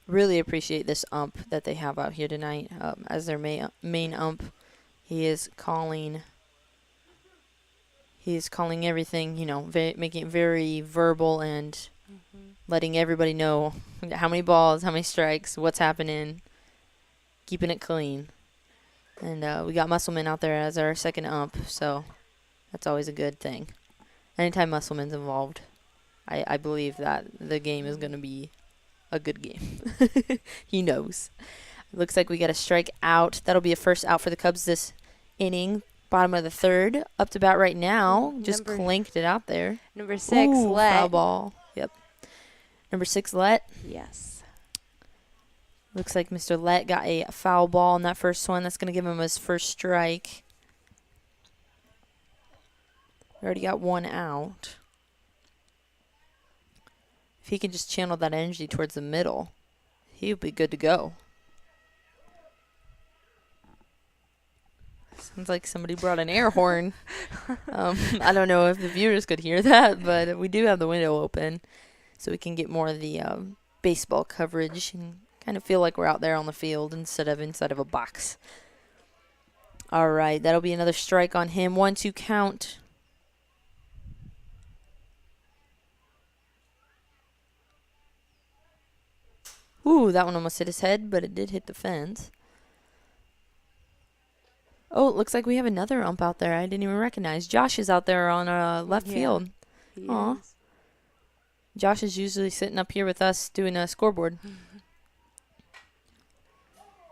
Really appreciate this ump that they have out here tonight as their main ump. He is calling everything, making it very verbal and letting everybody know how many balls, how many strikes, what's happening, keeping it clean. And we got Musselman out there as our second ump, so that's always a good thing. Anytime Musselman's involved, I believe that the game is going to be a good game. He knows. Looks like we got a strike out. That'll be a first out for the Cubs this inning. Bottom of the 3rd. Up to bat right now. Just clanked it out there. Number 6, Let. Foul ball. Yep. Number 6, Let. Yes. Looks like Mr. Let got a foul ball on that first one. That's going to give him his first strike. We already got 1 out. If he can just channel that energy towards the middle, he'll be good to go. Sounds like somebody brought an air horn. I don't know if the viewers could hear that, but we do have the window open so we can get more of the baseball coverage and kind of feel like we're out there on the field instead of inside of a box. All right, that'll be another strike on him. 1-2 count. Ooh, that one almost hit his head, but it did hit the fence. Oh, it looks like we have another ump out there I didn't even recognize. Josh is out there on left field. He Aw. is. Josh is usually sitting up here with us doing a scoreboard.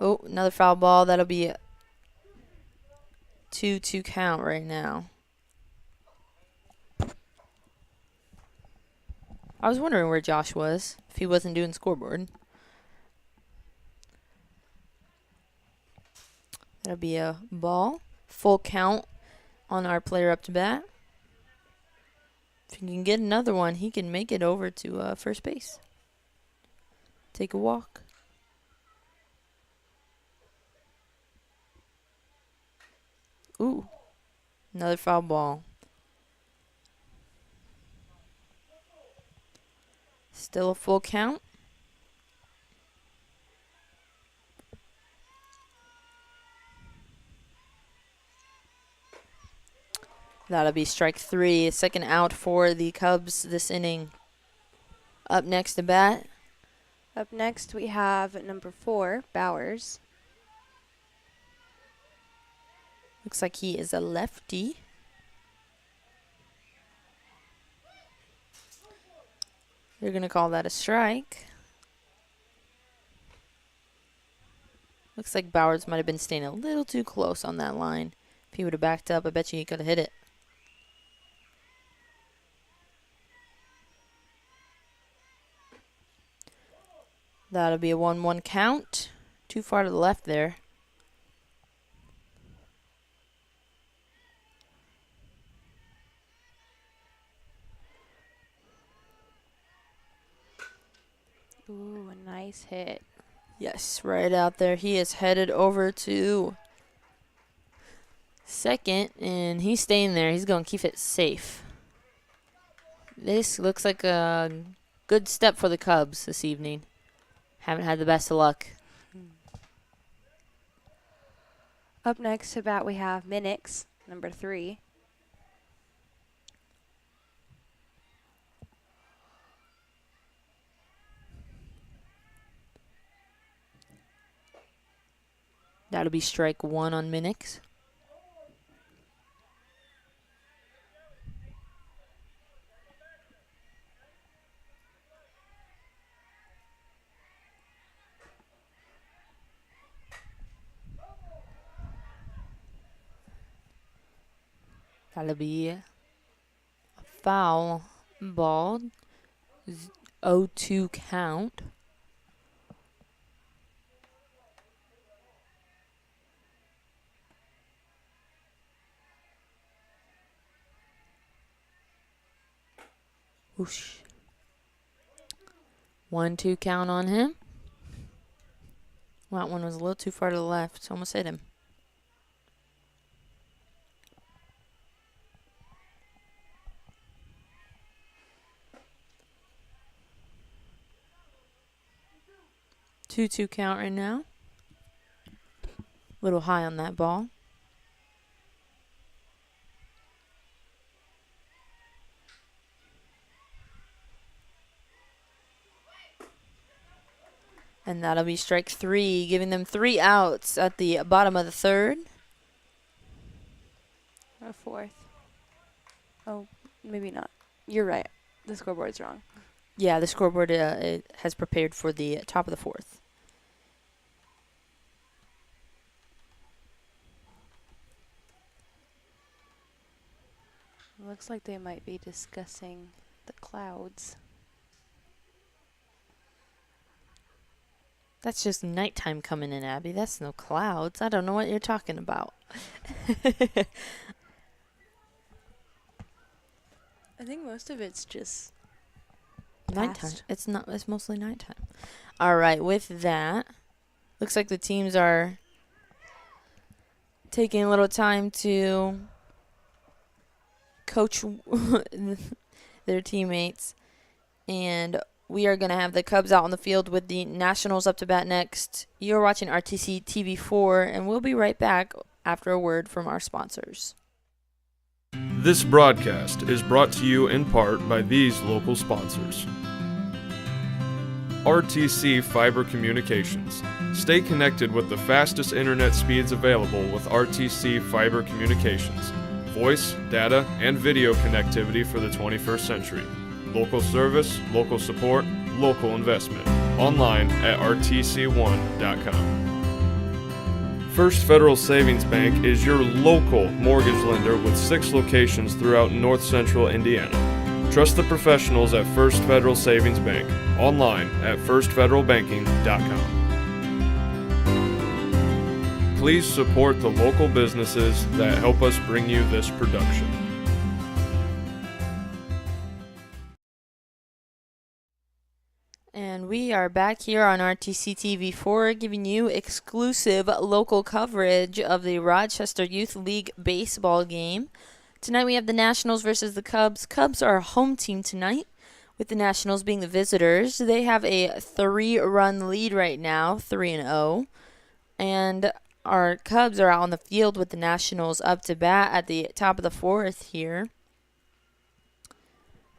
Oh, another foul ball. That'll be a 2-2 count right now. I was wondering where Josh was, if he wasn't doing scoreboard. That'll be a ball. Full count on our player up to bat. If he can get another one, he can make it over to first base. Take a walk. Ooh, another foul ball. Still a full count. That'll be strike 3. Second out for the Cubs this inning. Up next to bat. Up next, we have number 4, Bowers. Looks like he is a lefty. They're going to call that a strike. Looks like Bowers might have been staying a little too close on that line. If he would have backed up, I bet you he could have hit it. That'll be a 1-1 count. Too far to the left there. Ooh, a nice hit. Yes, right out there. He is headed over to second, and he's staying there. He's going to keep it safe. This looks like a good step for the Cubs this evening. Haven't had the best of luck. Up next to bat, we have Minix, number 3. That'll be strike 1 on Minix. That'll be a foul ball. 0-2 count. Whoosh. 1-2 count on him. That one was a little too far to the left. Almost hit him. Two count right now. Little high on that ball. And that'll be strike 3, giving them 3 outs at the bottom of the third. Or 4th. Oh, maybe not. You're right. The scoreboard's wrong. Yeah, the scoreboard it has prepared for the top of the 4th. Looks like they might be discussing the clouds. That's just nighttime coming in, Abby. That's no clouds. I don't know what you're talking about. I think most of it's just Nighttime. past. It's mostly nighttime. All right, with that, looks like the teams are taking a little time to coach their teammates, and we are going to have the Cubs out on the field with the Nationals up to bat next. You're watching RTC TV4, and we'll be right back after a word from our sponsors. This broadcast is brought to you in part by these local sponsors. RTC Fiber Communications. Stay connected with the fastest internet speeds available with RTC Fiber Communications. Voice, data, and video connectivity for the 21st century. Local service, local support, local investment. Online at rtc1.com. First Federal Savings Bank is your local mortgage lender with 6 locations throughout north central Indiana. Trust the professionals at First Federal Savings Bank. Online at firstfederalbanking.com. Please support the local businesses that help us bring you this production. We are back here on RTC TV4 giving you exclusive local coverage of the Rochester Youth League baseball game. Tonight we have the Nationals versus the Cubs. Cubs are a home team tonight, with the Nationals being the visitors. They have a 3-run lead right now, 3-0. And our Cubs are out on the field with the Nationals up to bat at the top of the 4th here.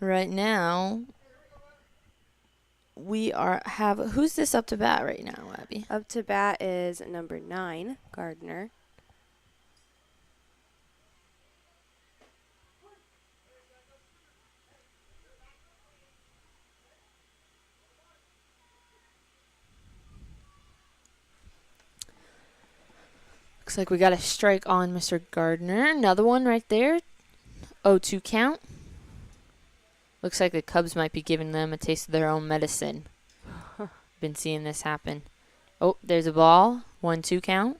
Right now, we have who's this up to bat right now, Abby? Up to bat is number 9, Gardner. Looks like we got a strike on Mr. Gardner. Another one right there. 0-2 count. Looks like the Cubs might be giving them a taste of their own medicine. Been seeing this happen. Oh, there's a ball. 1-2 count.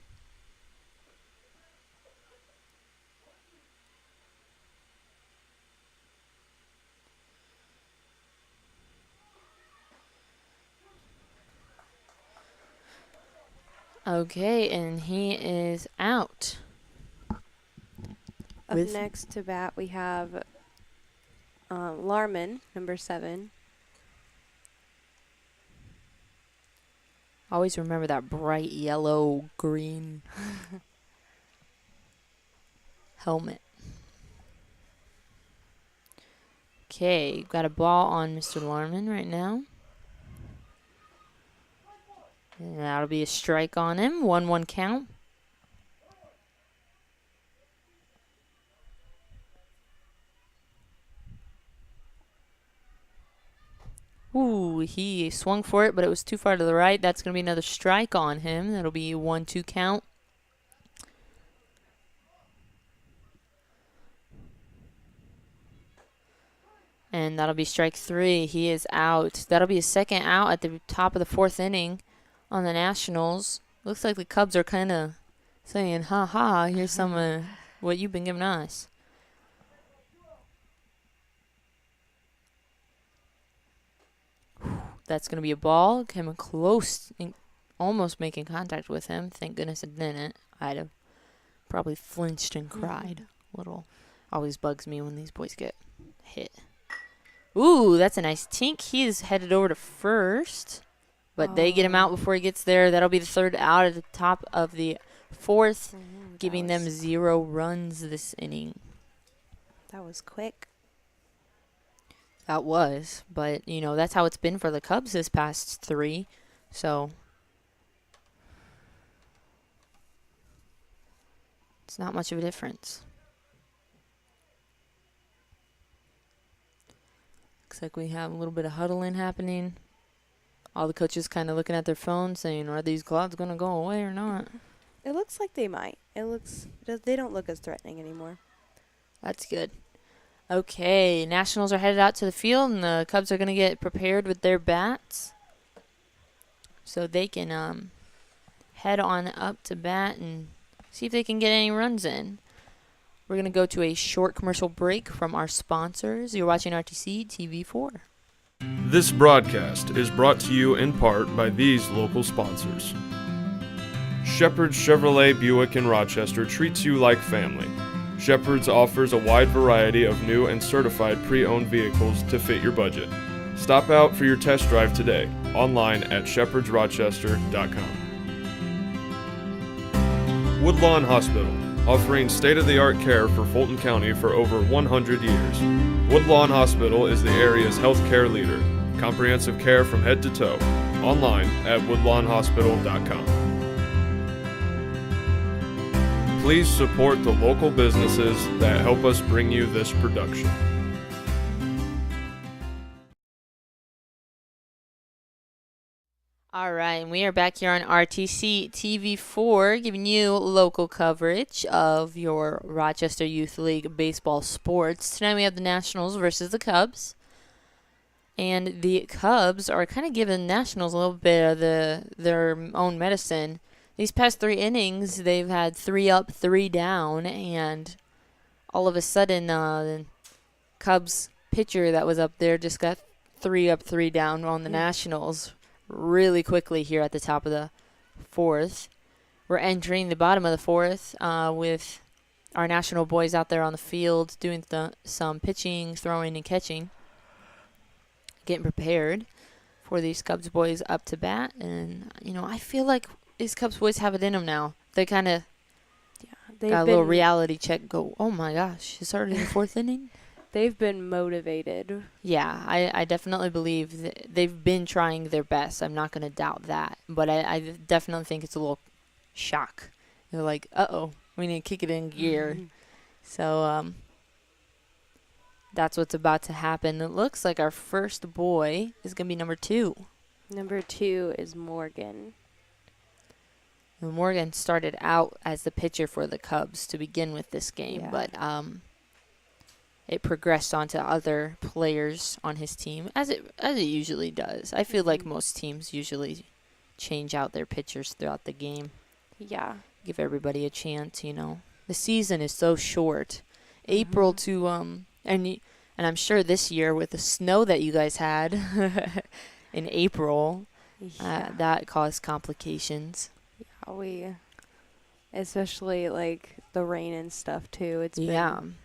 Okay, and he is out. Up next to bat, we have Larman, number 7. Always remember that bright yellow, green helmet. Okay, got a ball on Mr. Larman right now. And that'll be a strike on him. 1-1 count. Ooh, he swung for it, but it was too far to the right. That's going to be another strike on him. That'll be a 1-2 count. And that'll be strike 3. He is out. That'll be a second out at the top of the 4th inning on the Nationals. Looks like the Cubs are kind of saying, ha, here's some of what you've been giving us. That's going to be a ball. Came close, almost making contact with him. Thank goodness it didn't. I'd have probably flinched and cried. Little. Always bugs me when these boys get hit. Ooh, that's a nice tink. He is headed over to first. But they get him out before he gets there. That'll be the 3rd out at the top of the 4th, giving them 0 runs this inning. That was quick. That was. But, you know, that's how it's been for the Cubs this past 3. So it's not much of a difference. Looks like we have a little bit of huddling happening. All the coaches kind of looking at their phones saying, are these clouds going to go away or not? It looks like they might. They don't look as threatening anymore. That's good. Okay, Nationals are headed out to the field, and the Cubs are going to get prepared with their bats so they can head on up to bat and see if they can get any runs in. We're going to go to a short commercial break from our sponsors. You're watching RTC TV4. This broadcast is brought to you in part by these local sponsors. Shepherd's Chevrolet Buick in Rochester treats you like family. Shepherd's offers a wide variety of new and certified pre-owned vehicles to fit your budget. Stop out for your test drive today, online at shepherdsrochester.com. Woodlawn Hospital, offering state-of-the-art care for Fulton County for over 100 years. Woodlawn Hospital is the area's healthcare leader. Comprehensive care from head to toe. Online at woodlawnhospital.com. Please support the local businesses that help us bring you this production. All right, and we are back here on RTC TV4 giving you local coverage of your Rochester Youth League baseball sports. Tonight we have the Nationals versus the Cubs. And the Cubs are kind of giving the Nationals a little bit of their own medicine. These past 3 innings, they've had 3 up, 3 down, and all of a sudden the Cubs pitcher that was up there just got 3 up, 3 down on the Nationals. really quickly here at the top of the fourth. We're entering the bottom of the fourth with our national boys out there on the field doing some pitching, throwing, and catching, getting prepared for these Cubs boys up to bat. And, I feel like these Cubs boys have it in them now. They kind of got a little reality check, go, oh my gosh, it's already the fourth inning? They've been motivated. Yeah, I definitely believe that they've been trying their best. I'm not going to doubt that. But I definitely think it's a little shock. They're like, uh-oh, we need to kick it in gear. Mm-hmm. So that's what's about to happen. It looks like our first boy is going to be number 2. Number 2 is Morgan. And Morgan started out as the pitcher for the Cubs to begin with this game, but it progressed on to other players on his team, as it usually does. I feel like most teams usually change out their pitchers throughout the game. Yeah. Give everybody a chance, The season is so short. April to and I'm sure this year with the snow that you guys had in April, that caused complications. Yeah, we, especially like the rain and stuff too. It's been,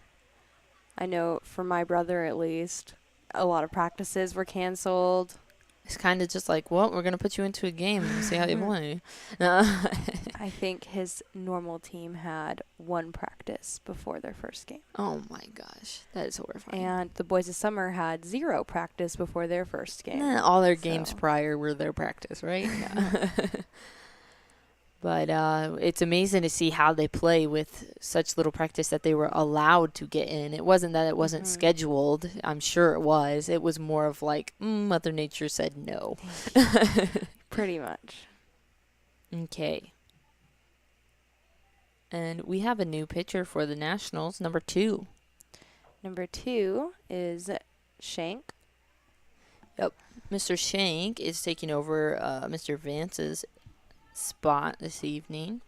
I know for my brother at least, a lot of practices were canceled. It's kind of just like, well, we're going to put you into a game and see how you play. I think his normal team had 1 practice before their first game. Oh, my gosh. That is horrifying. And the boys of summer had 0 practice before their first game. All their games prior were their practice, right? Yeah. But it's amazing to see how they play with such little practice that they were allowed to get in. It wasn't that it wasn't scheduled. I'm sure it was. It was more of like, Mother Nature said no. Pretty much. Okay. And we have a new pitcher for the Nationals, number 2. Number 2 is Shank. Yep. Mr. Shank is taking over Mr. Vance's spot this evening.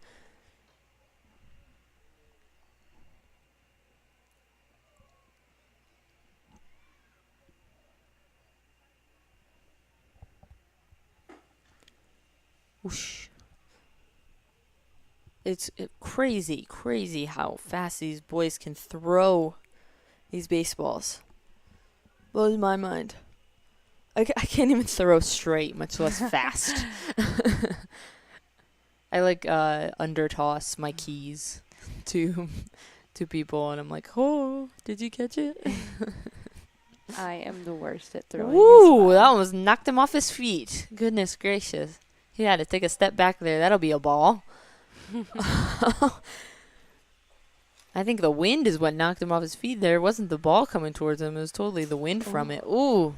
Whoosh. It's crazy how fast these boys can throw these baseballs. Blows my mind. I can't even throw straight, much less fast. I like under toss my keys to people, and I'm like, oh, did you catch it? I am the worst at throwing. Woo, that almost knocked him off his feet. Goodness gracious. He had to take a step back there. That'll be a ball. I think the wind is what knocked him off his feet there. It wasn't the ball coming towards him. It was totally the wind from it. Ooh.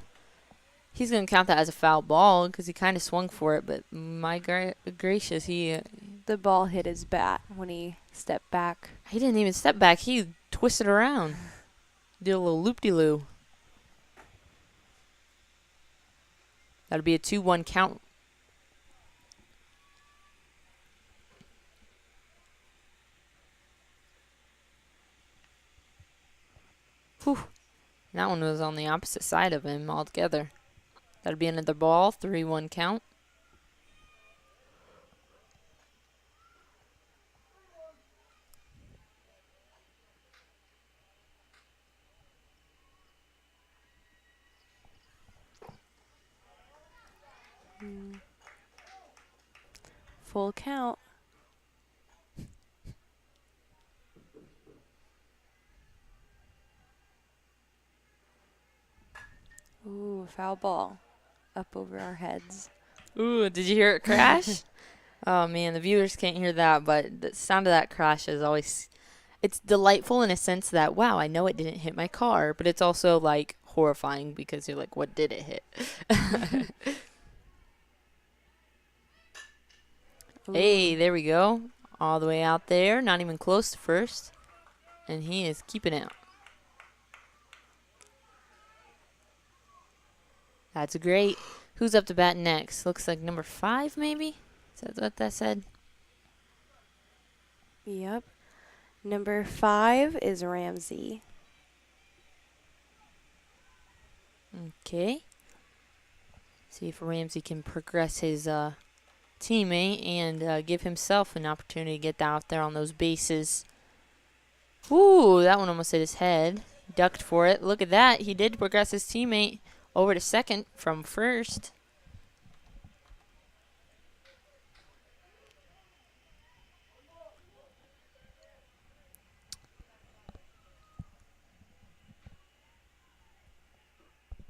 He's going to count that as a foul ball because he kind of swung for it, but my gracious, the ball hit his bat when he stepped back. He didn't even step back. He twisted around. Did a little loop-de-loo. That'll be a 2-1 count. Whew. That one was on the opposite side of him altogether. That'll be another ball, 3-1 count. Full count. Ooh, foul ball. Up over our heads. Ooh, did you hear it crash? Oh, man, the viewers can't hear that, but the sound of that crash is always... It's delightful in a sense that, wow, I know it didn't hit my car, but it's also, like, horrifying because you're like, what did it hit? Hey, there we go. All the way out there, not even close to first. And he is keeping it. That's great. Who's up to bat next? Looks like number 5, maybe? Is that what that said? Yep. Number 5 is Ramsey. Okay. See if Ramsey can progress his teammate and give himself an opportunity to get out there on those bases. Ooh, that one almost hit his head. Ducked for it. Look at that. He did progress his teammate over to second from first.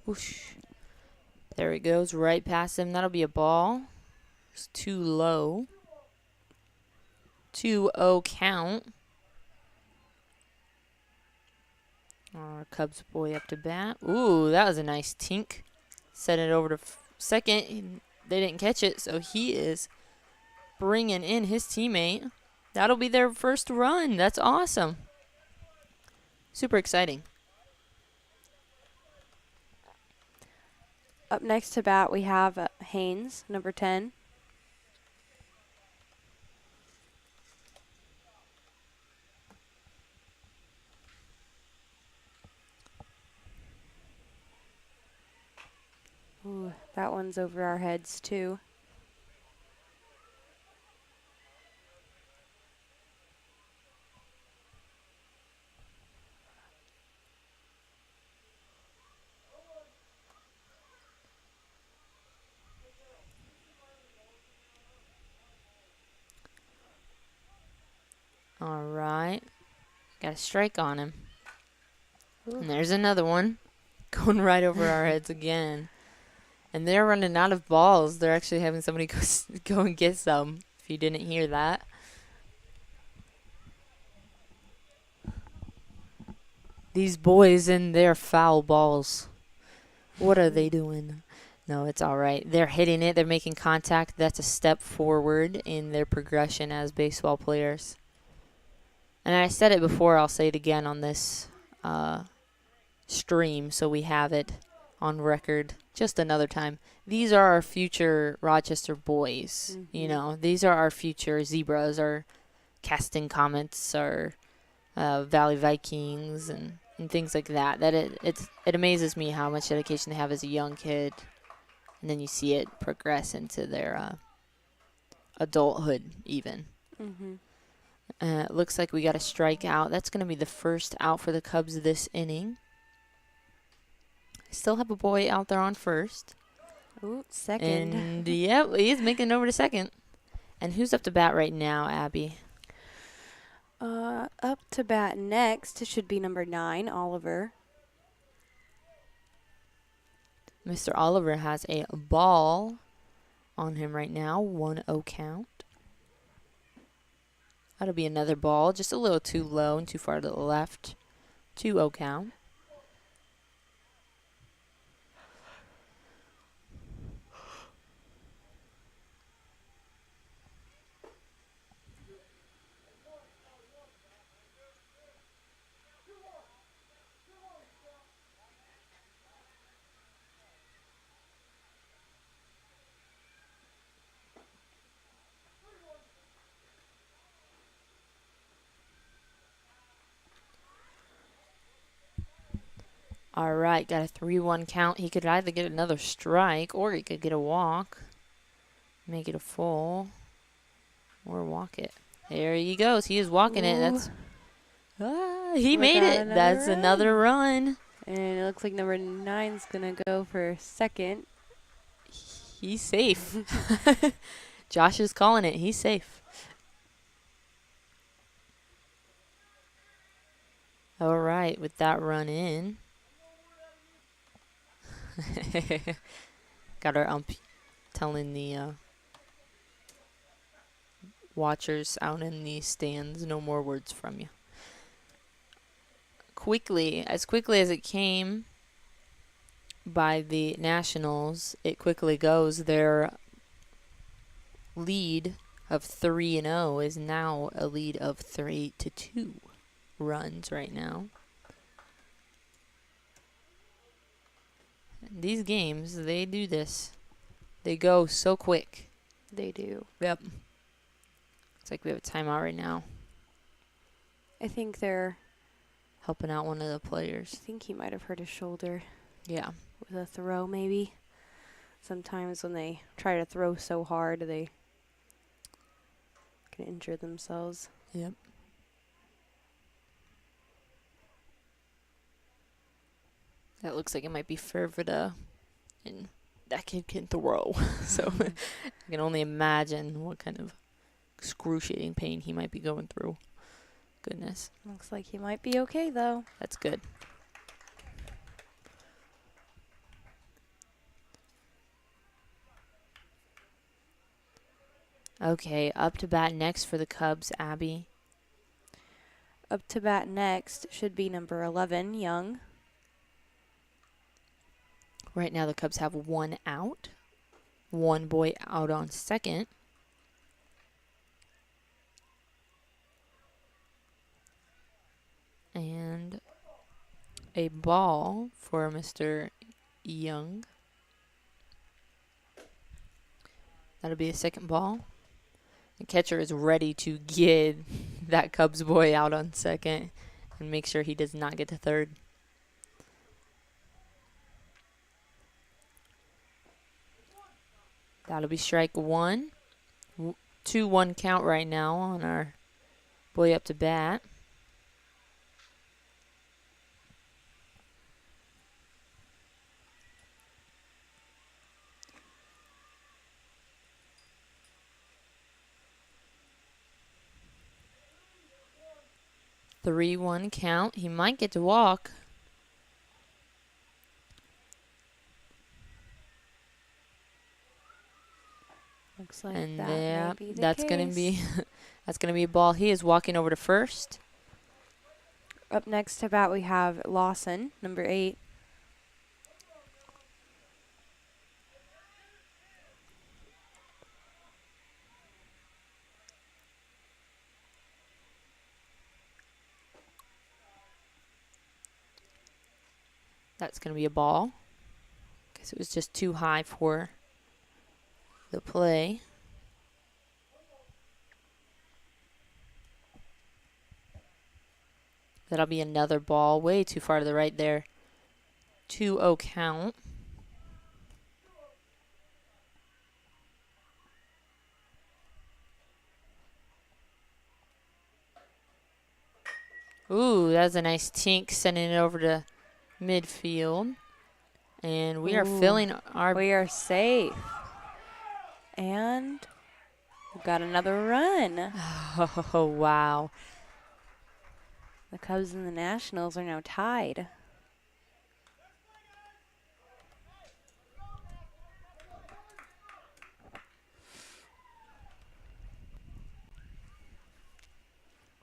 Whoosh. There he goes, right past him. That'll be a ball. It's too low. 2-0 count. Our Cubs boy up to bat. Ooh, that was a nice tink. Set it over to second. They didn't catch it, so he is bringing in his teammate. That'll be their first run. That's awesome. Super exciting. Up next to bat, we have Haynes, number 10. Ooh, that one's over our heads, too. All right. Got a strike on him. Ooh. And there's another one going right over our heads again. And they're running out of balls. They're actually having somebody go and get some, if you didn't hear that. These boys and their foul balls. What are they doing? No, it's all right. They're hitting it. They're making contact. That's a step forward in their progression as baseball players. And I said it before. I'll say it again on this stream so we have it on record just another time. These are our future Rochester boys. Mm-hmm. You know, these are our future Zebras, our Casting Comets, our Valley Vikings, and things like that. It amazes me how much dedication they have as a young kid, and then you see it progress into their adulthood even. Mm-hmm. It looks like we got a strikeout. That's going to be the first out for the Cubs this inning. Still have a boy out there on first. Ooh, second. And, yep, he's making it over to second. And who's up to bat right now, Abby? Up to bat next should be number 9, Oliver. Mr. Oliver has a ball on him right now. 1-0 count. That'll be another ball. Just a little too low and too far to the left. 2-0 count. All right, got a 3-1 count. He could either get another strike or he could get a walk. Make it a full. Or walk it. There he goes. He is walking it. That's he We made got it. another That's run. another run. And it looks like number 9's going to go for second. He's safe. Josh is calling it. He's safe. All right, with that run in. Got our ump telling the watchers out in the stands, no more words from you. As quickly as it came by the Nationals, it quickly goes. Their lead of 3-0 is now a lead of 3-2 runs right now. These games, they do this. They go so quick. They do. Yep. It's like we have a timeout right now. I think they're... Helping out one of the I players. think he might have hurt his shoulder Yeah. with a throw, maybe. Sometimes when they try to throw so hard, they can injure themselves. Yep. That looks like it might be Fervida, and that kid can throw. So I can only imagine what kind of excruciating pain he might be going through. Goodness. Looks like he might be okay, though. That's good. Okay, up to bat next for the Cubs, Abby. Up to bat next should be number 11, Young. Right now the Cubs have one out. One boy out on second. And a ball for Mr. Young. That'll be a second ball. The catcher is ready to get that Cubs boy out on second and make sure he does not get to third. That'll be strike one. 2-1 count right now on our boy up to bat. Three-one count. He might get to walk. Looks like And that yeah, may be the that's case. gonna be that's gonna be a ball. He is walking over to first. Up next to bat, we have Lawson, number 8. That's gonna be a ball. Guess it was just too high for the play. That'll be another ball, way too far to the right there. 2-0 count. Ooh, that was a nice tink, sending it over to midfield. And we are Ooh, filling our... We are safe. And we've got another run. Oh, wow. The Cubs and the Nationals are now tied.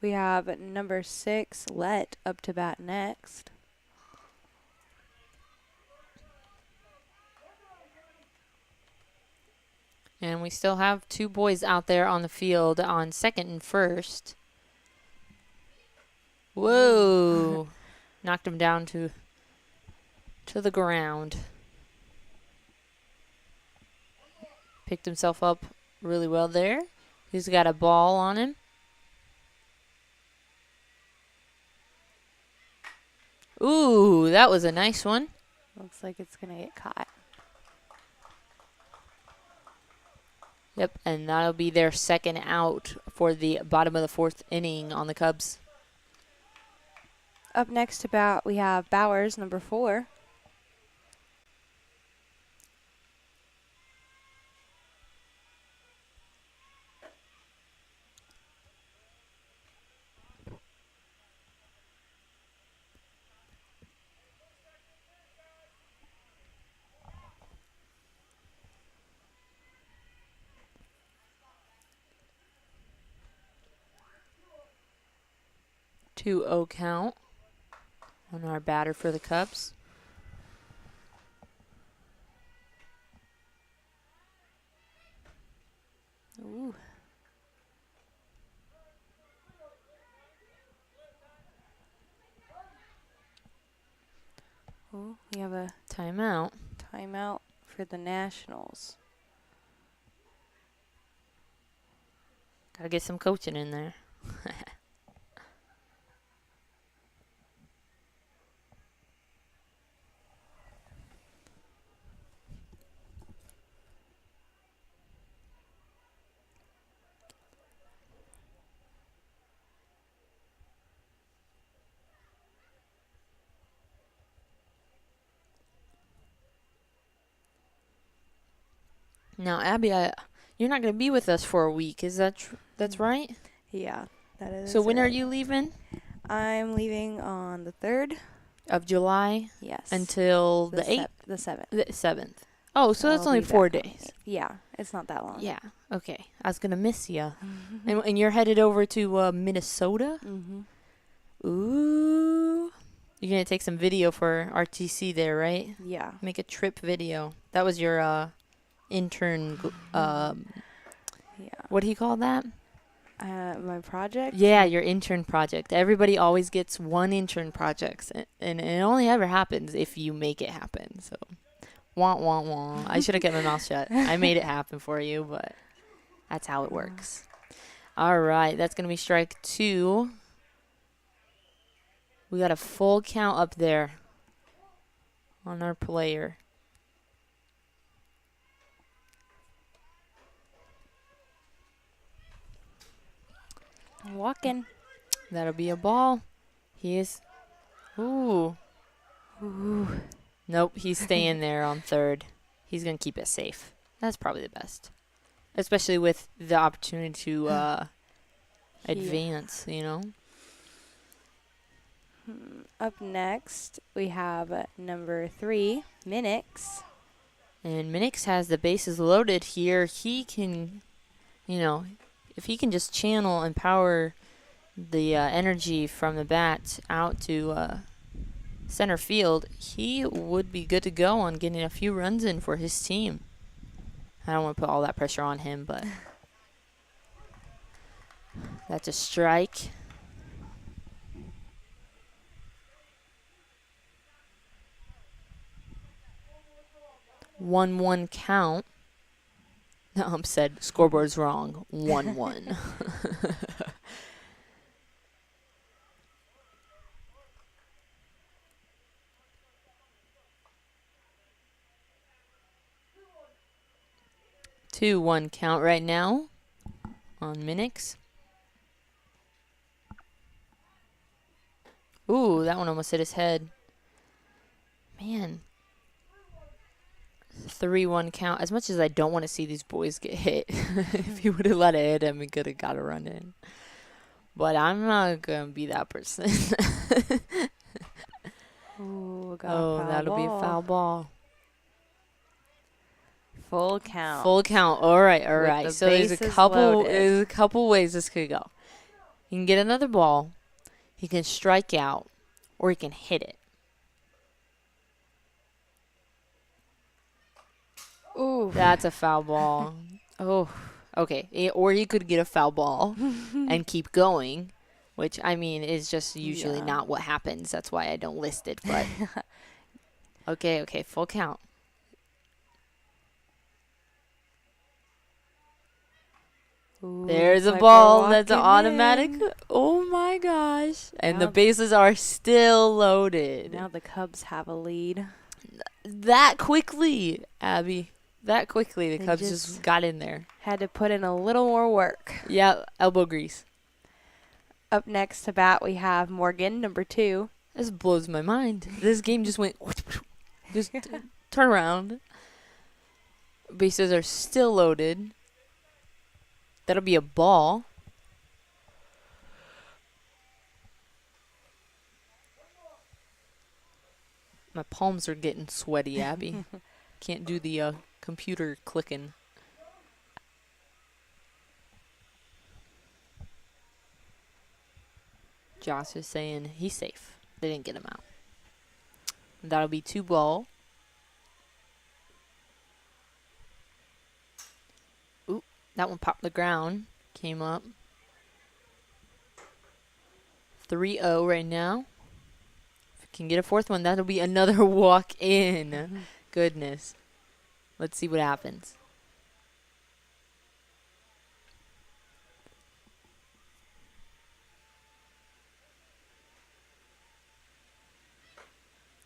We have number 6, Let, up to bat next. And we still have two boys out there on the field on second and first. Whoa. Knocked him down to the ground. Picked himself up really well there. He's got a ball on him. Ooh, that was a nice one. Looks like it's going to get caught. Yep, and that'll be their second out for the bottom of the fourth inning on the Cubs. Up next to bat, we have Bowers, number 4. Two 0 count on our batter for the Cubs. Ooh. Ooh, we have a Timeout. timeout for the Nationals. Gotta get some coaching in there. Now, Abby, you're not going to be with us for a week. Is that that's right? Yeah, that is. So when are right. you leaving? I'm leaving on the 3rd. Of July Yes. until the 8th? The 7th. The 7th. Oh, so that's I'll only be 4 back on the days. 8th. Yeah, it's not that long. Yeah. Okay. I was going to miss you. And you're headed over to Minnesota? Mm-hmm. Ooh. You're going to take some video for RTC there, right? Yeah. Make a trip video. That was your intern, Yeah. what do you call that? My project? Yeah, your intern project. Everybody always gets one intern project, and it only ever happens if you make it happen. So, wah, wah, wah. I should have kept my mouth shut. I made it happen for you, but that's how it works. All right, that's going to be strike 2. We got a full count up there on our player. I'm walking. That'll be a ball. He is. Ooh. Nope, he's staying there on 3rd. He's going to keep it safe. That's probably the best. Especially with the opportunity to advance, you know? Up next, we have number 3, Minix. And Minix has the bases loaded here. He can, if he can just channel and power the energy from the bat out to center field, he would be good to go on getting a few runs in for his team. I don't want to put all that pressure on him, but that's a strike. One count. Said scoreboard's wrong. 1-1. 2-1 count right now on Minix. Ooh, that one almost hit his head. Man. 3-1 count. As much as I don't want to see these boys get hit, if he would have let it hit him, he could have got a run in. But I'm not going to be that person. Ooh, That'll be a foul ball. Full count. Full count. All right. So there's a couple ways this could go. He can get another ball. He can strike out, or he can hit it. Ooh. That's a foul ball. Oh, okay. Or he could get a foul ball and keep going, which, I mean, is just usually not what happens. That's why I don't list it. But okay, full count. Ooh, There's a like ball. That's an automatic. in. Oh, my gosh. And Now the bases are still loaded. Now the Cubs have a lead. That quickly, Abby. That quickly. The They Cubs just- just got in there. Had to put in a little more work. Yeah, elbow grease. Up next to bat, we have Morgan, number 2. This blows my mind. This game just went. Just turn around. Bases are still loaded. That'll be a ball. My palms are getting sweaty, Abby. Can't do the computer clicking. Josh is saying he's safe. They didn't get him out. That'll be 2 ball. Ooh, that one popped the ground. Came up. 3-0 right now. If we can get a 4th one, that'll be another walk in. Goodness. Let's see what happens.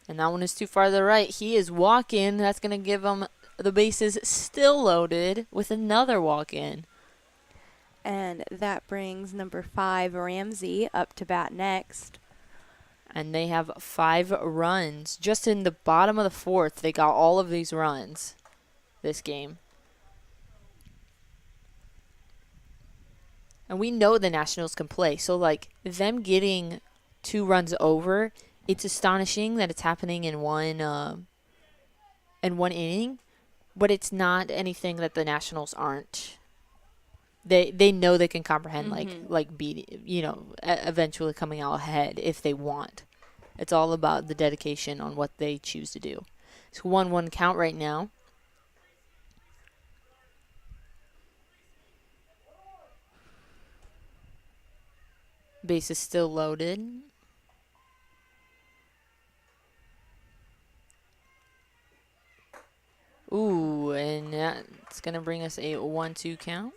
And that one is too far to the right. He is walking. That's going to give him the bases still loaded with another walk-in. And that brings number 5, Ramsey, up to bat next. And they have 5 runs. Just in the bottom of the 4th, they got all of these runs this game. And we know the Nationals can play. So, like, them getting 2 runs over, it's astonishing that it's happening in one inning. But it's not anything that the Nationals aren't. They know they can comprehend, like beat, eventually coming out ahead if they want. It's all about the dedication on what they choose to do. It's 1-1 count right now. Base is still loaded. Ooh, and that's going to bring us a 1-2 count.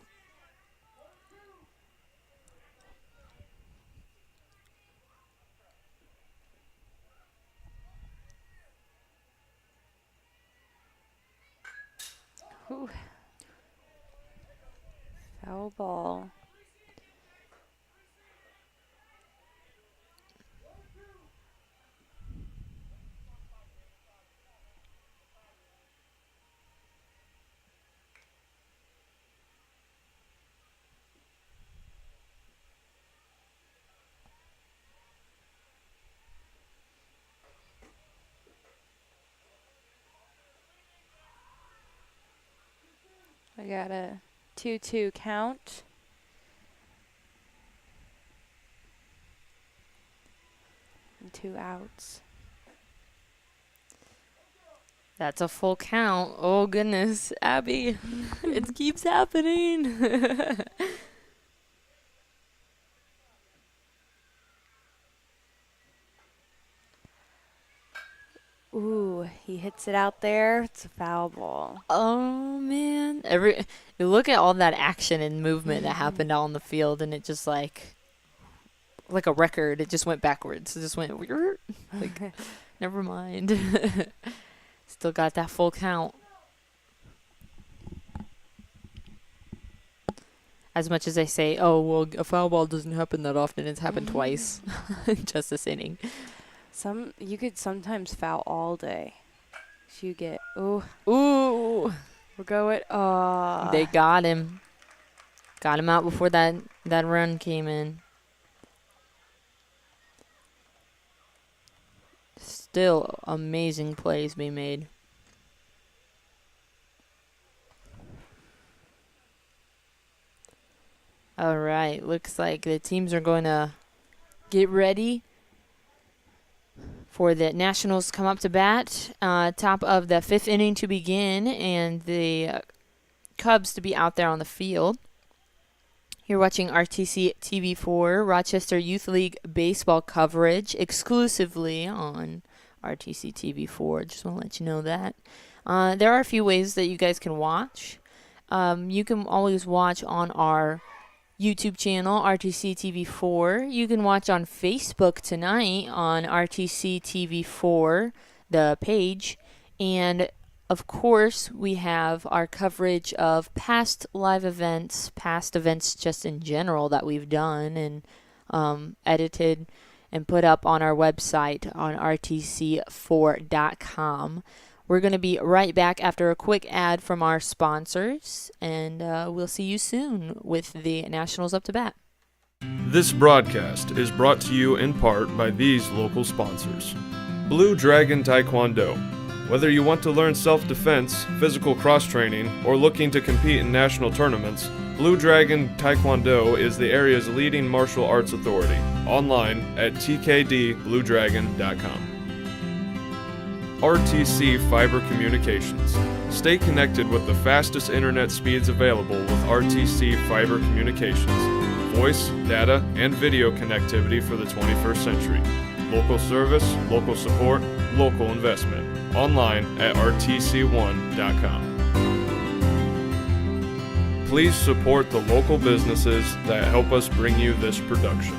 Ooh. Foul ball. I got a 2-2 count. And 2 outs. That's a full count. Oh, goodness. Abby, it keeps happening. Ooh, he hits it out there. It's a foul ball. Oh, man. You look at all that action and movement that happened out on the field, and it just like a record. It just went backwards. It just went weird. Like, never mind. Still got that full count. As much as I say, oh, well, a foul ball doesn't happen that often. It's happened twice just this inning. You could sometimes foul all day. So you get, ooh, Ooh. we're going, They got him. Got him out before that run came in. Still amazing plays being made. All right, looks like the teams are going to get ready for the Nationals come up to bat. Top of the 5th inning to begin, and the Cubs to be out there on the field. You're watching RTC TV4 Rochester Youth League baseball coverage exclusively on RTC TV4. Just want to let you know that. There are a few ways that you guys can watch. You can always watch on our YouTube channel, RTC TV4. You can watch on Facebook tonight on RTC TV4, the page. And, of course, we have our coverage of past live events, past events just in general that we've done and edited and put up on our website on rtc4.com. We're going to be right back after a quick ad from our sponsors, and we'll see you soon with the Nationals up to bat. This broadcast is brought to you in part by these local sponsors. Blue Dragon Taekwondo. Whether you want to learn self-defense, physical cross-training, or looking to compete in national tournaments, Blue Dragon Taekwondo is the area's leading martial arts authority. Online at tkdbluedragon.com. RTC Fiber Communications. Stay connected with the fastest internet speeds available with RTC Fiber Communications. Voice, data, and video connectivity for the 21st century. Local service, local support, local investment. Online at rtc1.com. Please support the local businesses that help us bring you this production.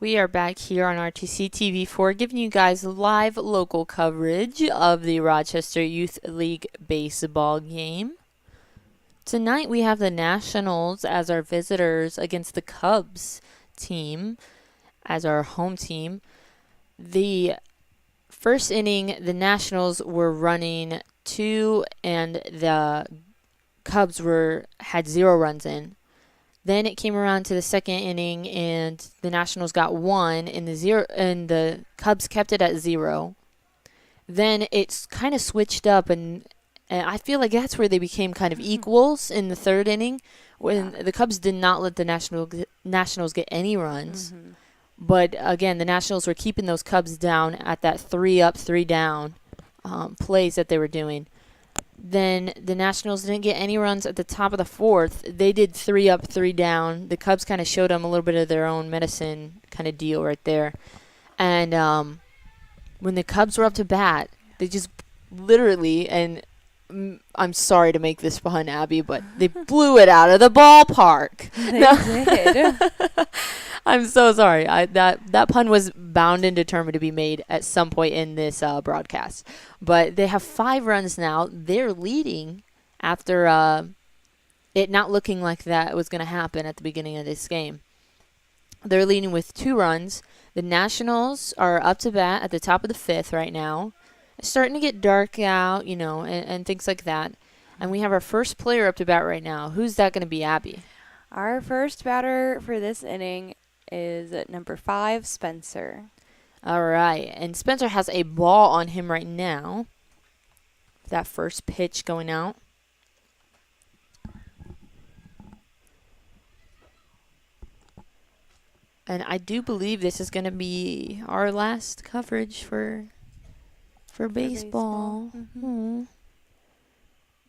We are back here on RTC TV4 giving you guys live local coverage of the Rochester Youth League baseball game. Tonight we have the Nationals as our visitors against the Cubs team as our home team. The first inning, the Nationals were running 2 and the Cubs had 0 runs in. Then it came around to the second inning, and the Nationals got 1, and the Cubs kept it at 0. Then it's kind of switched up, and I feel like that's where they became kind of equals in the third inning, when the Cubs did not let the Nationals get any runs. Mm-hmm. But again, the Nationals were keeping those Cubs down at that 3 up, 3 down plays that they were doing. Then the Nationals didn't get any runs at the top of the 4th. They did 3 up, 3 down. The Cubs kind of showed them a little bit of their own medicine kind of deal right there. And when the Cubs were up to bat, they just literally, and I'm sorry to make this pun, Abby, but they blew it out of the ballpark. They did. I'm so sorry. That pun was bound and determined to be made at some point in this broadcast. But they have 5 runs now. They're leading after it not looking like that was going to happen at the beginning of this game. They're leading with 2 runs. The Nationals are up to bat at the top of the 5th right now. It's starting to get dark out, and things like that. And we have our first player up to bat right now. Who's that going to be, Abby? Our first batter for this inning is at number 5, Spencer. All right. And Spencer has a ball on him right now. That first pitch going out. And I do believe this is going to be our last coverage for baseball. Mm-hmm.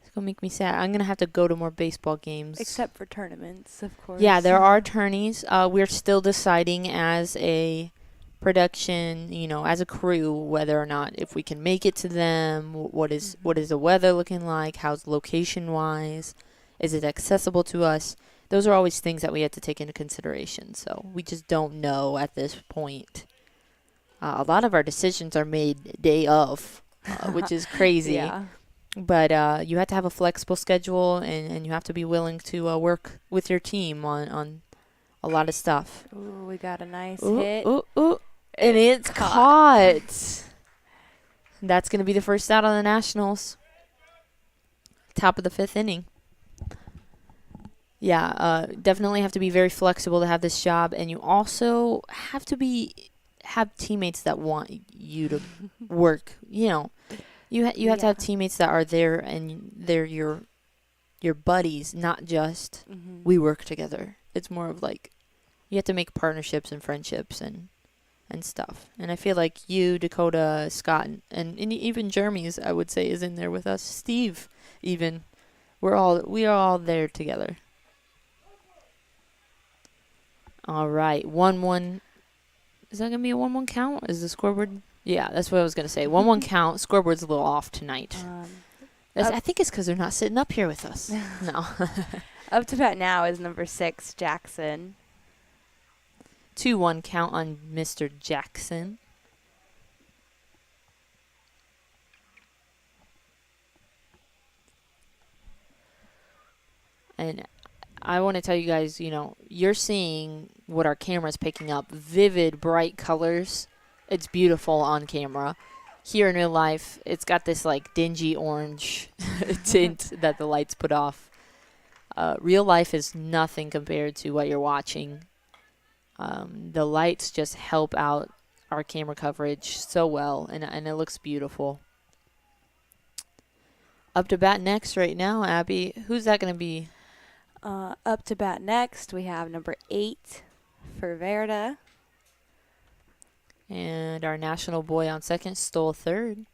It's going to make me sad. I'm going to have to go to more baseball games. Except for tournaments, of course. Yeah, there are tourneys. We're still deciding as a production, as a crew, whether or not if we can make it to them. What is the weather looking like? How's location-wise? Is it accessible to us? Those are always things that we have to take into consideration. So we just don't know at this point. A lot of our decisions are made day of, which is crazy. Yeah. But you have to have a flexible schedule, and you have to be willing to work with your team on a lot of stuff. Ooh, we got a nice Ooh, hit. ooh, ooh. And it's caught. That's going to be the first out on the Nationals. Top of the 5th inning. Yeah, definitely have to be very flexible to have this job, and you also have to have teammates that want you to work. You have to have teammates that are there, and they're your buddies, not just we work together. It's more of like you have to make partnerships and friendships and stuff. And I feel like you, Dakota, Scott, and even Jeremy's, I would say, is in there with us. Steve, even we are all there together. All right, 1-1. Is that gonna be a 1-1 count? Is the scoreboard? Yeah, that's what I was gonna say. 1-1 count. Scoreboard's a little off tonight. I think it's because they're not sitting up here with us. No. Up to bat now is number 6, Jackson. 2-1 count on Mr. Jackson. And I want to tell you guys, you're seeing what our camera's picking up. Vivid, bright colors. It's beautiful on camera. Here in real life, it's got this like dingy orange tint that the lights put off. Real life is nothing compared to what you're watching. The lights just help out our camera coverage so well, and it looks beautiful. Up to bat next right now, Abby. Who's that going to be? Up to bat next, we have number 8 for Verda. And our national boy on second stole third.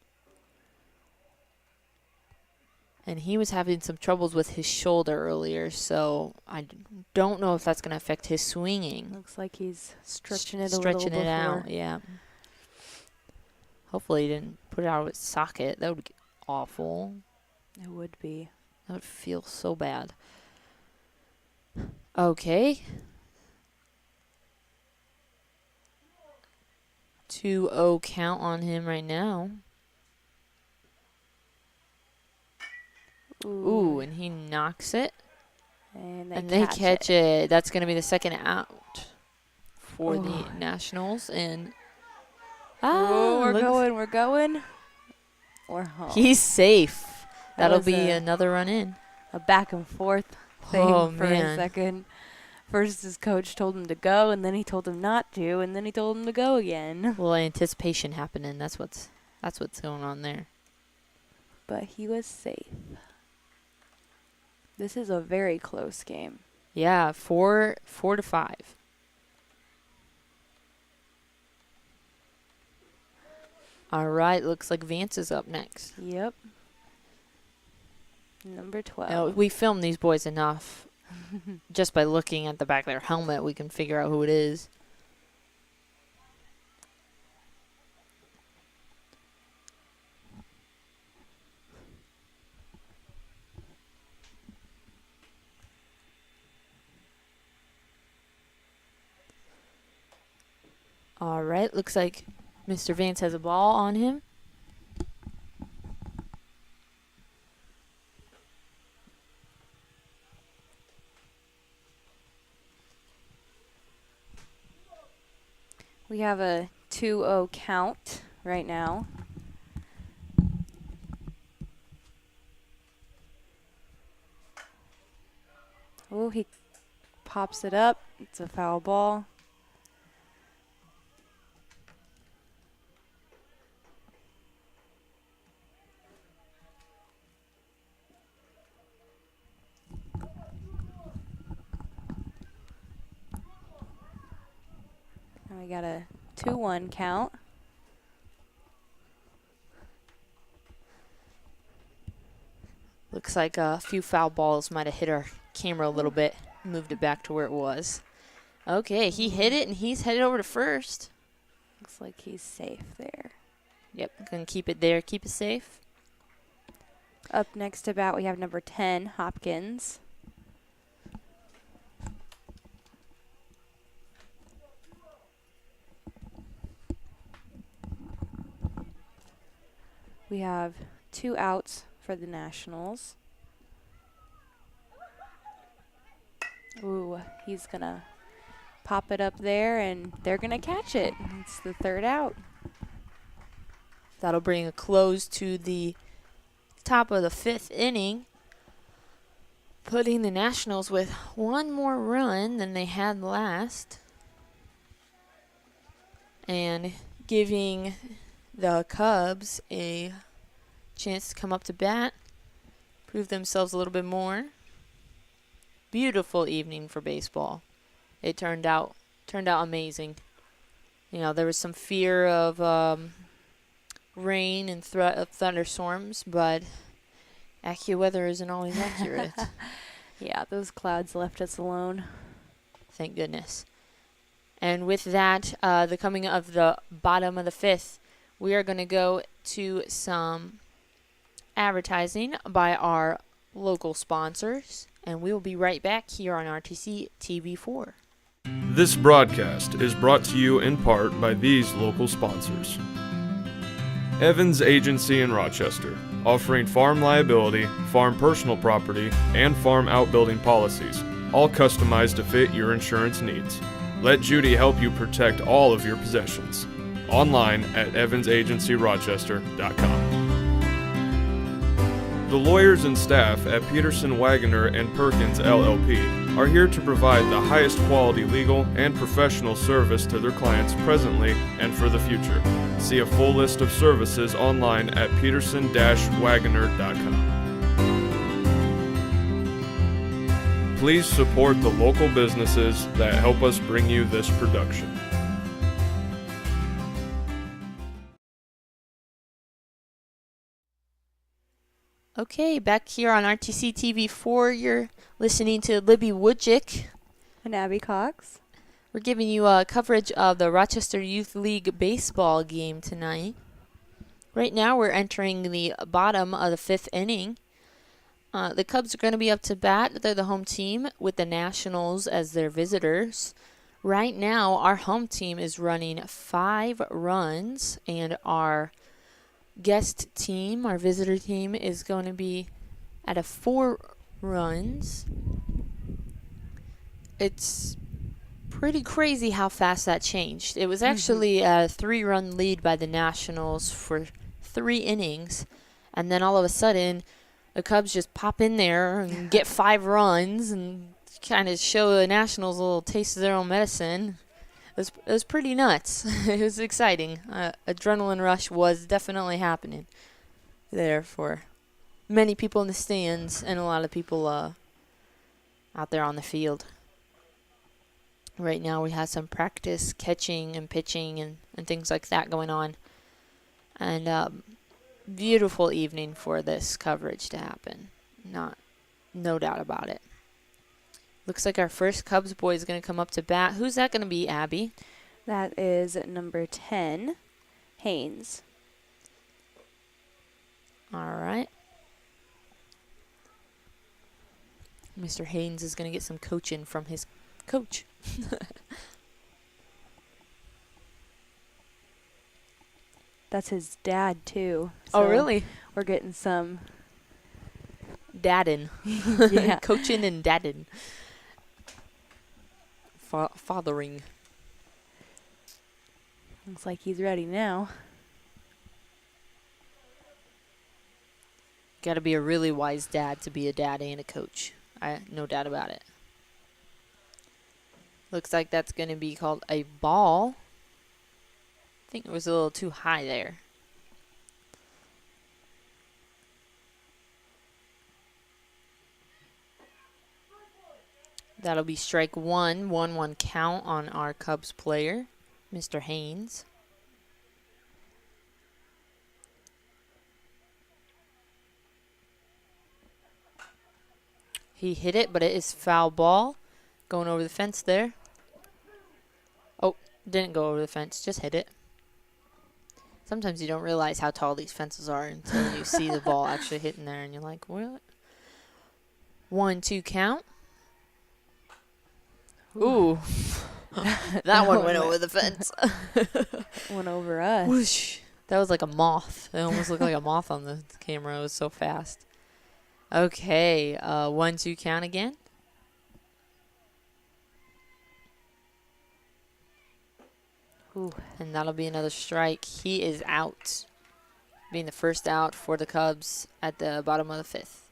And he was having some troubles with his shoulder earlier, so I don't know if that's going to affect his swinging. Looks like he's stretching it a Stretching little it before. out, yeah. Hopefully he didn't put it out of its socket. That would be awful. It would be. That would feel so bad. Okay. 2-0 count on him right now. Ooh, and he knocks it. And they catch it. That's going to be the second out for the Nationals. And we're going. We're home. He's safe. That'll was be a another run in. back and forth thing Oh, for a man. second. First, his coach told him to go, and then he told him not to, and then he told him to go again. A little anticipation happening. That's what's going on there. But he was safe. This is a very close game. Yeah, 4-5. All right, looks like Vance is up next. Yep. Number 12. Now, we filmed these boys enough. Just by looking at the back of their helmet, we can figure out who it is. All right, looks like Mr. Vance has a ball on him. We have a 2-0 count right now. Oh, he pops it up. It's a foul ball. Now we got a 2-1 count. Looks like a few foul balls might have hit our camera a little bit. Moved it back to where it was. Okay, he hit it, and he's headed over to first. Looks like he's safe there. Yep, gonna keep it there, keep it safe. Up next to bat, we have number 10, Hopkins. We have 2 outs for the Nationals. Ooh, he's going to pop it up there, and they're going to catch it. It's the 3rd out. That'll bring a close to the top of the 5th inning, putting the Nationals with one more run than they had last, and giving the Cubs a chance to come up to bat, prove themselves a little bit more. Beautiful evening for baseball. It turned out amazing. You know, there was some fear of rain and threat of thunderstorms, but AccuWeather isn't always accurate. Yeah, those clouds left us alone. Thank goodness. And with that, the coming of the bottom of the 5th, we are going to go to some advertising by our local sponsors, and we will be right back here on RTC TV4. This broadcast is brought to you in part by these local sponsors. Evans Agency in Rochester, offering farm liability, farm personal property, and farm outbuilding policies, all customized to fit your insurance needs. Let Judy help you protect all of your possessions. Online at evansagencyrochester.com. The lawyers and staff at Peterson, Wagoner & Perkins LLP are here to provide the highest quality legal and professional service to their clients presently and for the future. See a full list of services online at peterson-wagoner.com. Please support the local businesses that help us bring you this production. Okay, back here on RTC TV4, you're listening to Libby Woodchick. And Abby Cox. We're giving you coverage of the Rochester Youth League baseball game tonight. Right now, we're entering the bottom of the 5th inning. The Cubs are going to be up to bat. They're the home team with the Nationals as their visitors. Right now, our home team is running 5 runs, and our guest team, our visitor team, is going to be at 4 runs. It's pretty crazy how fast that changed. It was actually a 3-run lead by the Nationals for 3 innings, and then all of a sudden the Cubs just pop in there and get 5 runs and kind of show the Nationals a little taste of their own medicine. It was pretty nuts. It was exciting. Adrenaline rush was definitely happening there for many people in the stands and a lot of people out there on the field. Right now we have some practice catching and pitching and things like that going on. And beautiful evening for this coverage to happen. No doubt about it. Looks like our first Cubs boy is going to come up to bat. Who's that going to be, Abby? That is number 10, Haynes. All right. Mr. Haynes is going to get some coaching from his coach. That's his dad, too. Oh, So really? We're getting some. Dadding. Yeah. Coaching and dadding. Fathering. Looks like he's ready now. Got to be a really wise dad to be a dad and a coach. No doubt about it. Looks like that's going to be called a ball. I think it was a little too high there. That'll be strike 1, 1-1 count on our Cubs player, Mr. Haynes. He hit it, but it is foul ball. Going over the fence there. Oh, didn't go over the fence, just hit it. Sometimes you don't realize how tall these fences are until you see the ball actually hitting there, and you're like, what? 1-2 count. Ooh. That one went over the fence. Went over us. Whoosh. That was like a moth. It almost looked like a moth on the camera. It was so fast. Okay, 1-2 count again. Ooh. And that'll be another strike. He is out. Being the first out for the Cubs at the bottom of the 5th.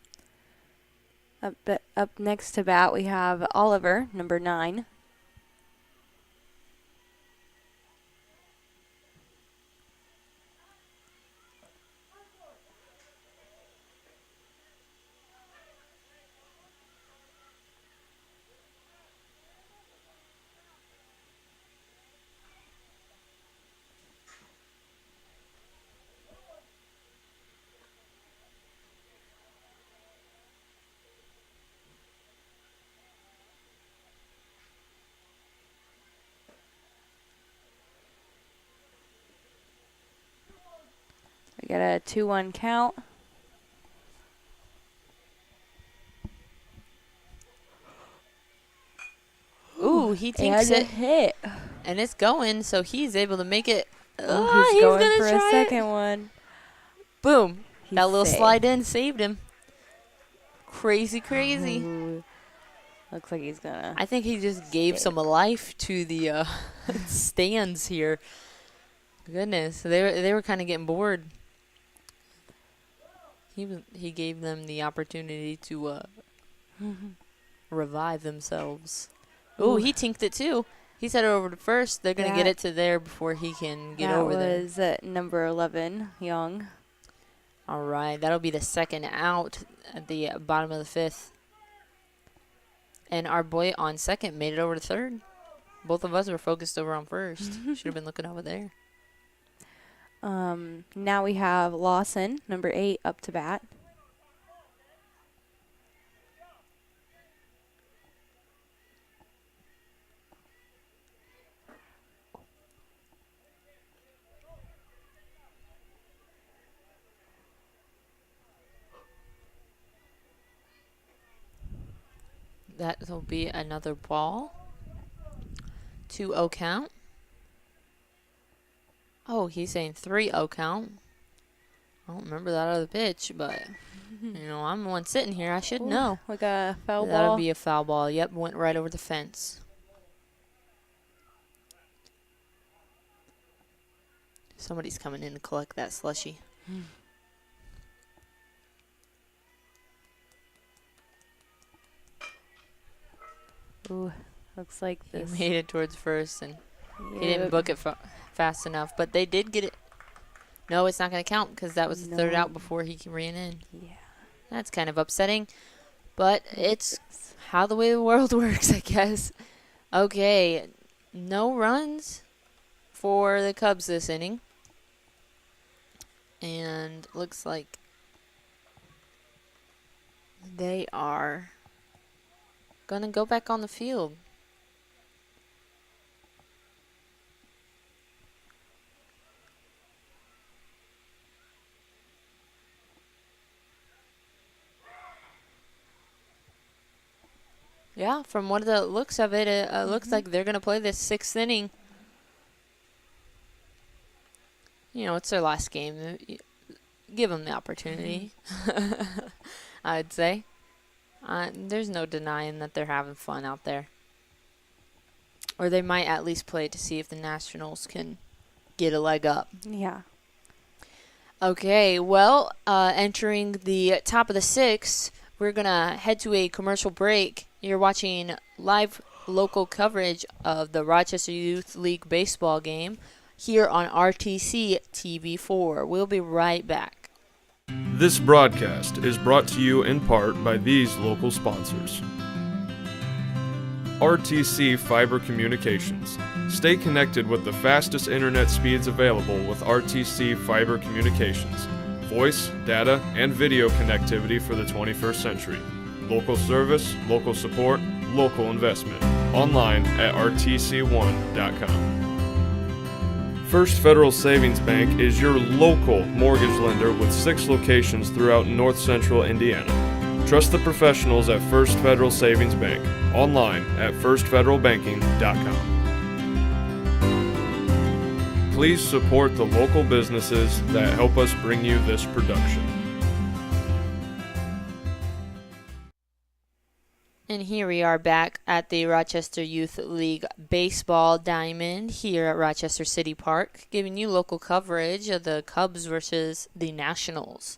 Up next to bat, we have Oliver, number 9. We got a 2-1 count. Ooh, he tinks And a it. hit. And it's going, so he's able to make it. Oh, he's going gonna for a try second it. one. Boom. He's That little safe. slide in saved him. Crazy. Ooh. Looks like he's gonna. I think he just gave some life to the stands here. Goodness, they were kind of getting bored. He gave them the opportunity to revive themselves. Ooh, he tinked it too. He set it over to first. They're gonna get it to there before he can get over there. That was at number 11, Young. All right, that'll be the second out at the bottom of the 5th. And our boy on second made it over to third. Both of us were focused over on first. Should have been looking over there. Now we have Lawson, number 8, up to bat. That will be another ball. 2-0 count. Oh, he's saying 3-0 count. I don't remember that other pitch, but, I'm the one sitting here. I should know. Like a foul That'll ball. be a foul ball. Yep, went right over the fence. Somebody's coming in to collect that slushie. Ooh, looks like He this. made it towards first, and he didn't Yep. book it fast enough. But they did get it. No, it's not going to count because that was the third No. out before he ran in. Yeah. That's kind of upsetting, but it's how the way the world works, I guess. Okay, no runs for the Cubs this inning. And looks like they are going to go back on the field. Yeah, from what the looks of it, it looks like they're going to play this 6th inning. You know, it's their last game. Give them the opportunity, I'd say. There's no denying that they're having fun out there. Or they might at least play to see if the Nationals can get a leg up. Yeah. Okay, well, entering the top of the 6th, we're going to head to a commercial break. You're watching live local coverage of the Rochester Youth League baseball game here on RTC TV4. We'll be right back. This broadcast is brought to you in part by these local sponsors. RTC Fiber Communications. Stay connected with the fastest internet speeds available with RTC Fiber Communications. Voice, data, and video connectivity for the 21st century. Local service, local support, local investment. Online at rtc1.com. First Federal Savings Bank is your local mortgage lender with 6 locations throughout north central Indiana. Trust the professionals at First Federal Savings Bank. Online at firstfederalbanking.com. Please support the local businesses that help us bring you this production. And here we are back at the Rochester Youth League Baseball Diamond here at Rochester City Park, giving you local coverage of the Cubs versus the Nationals.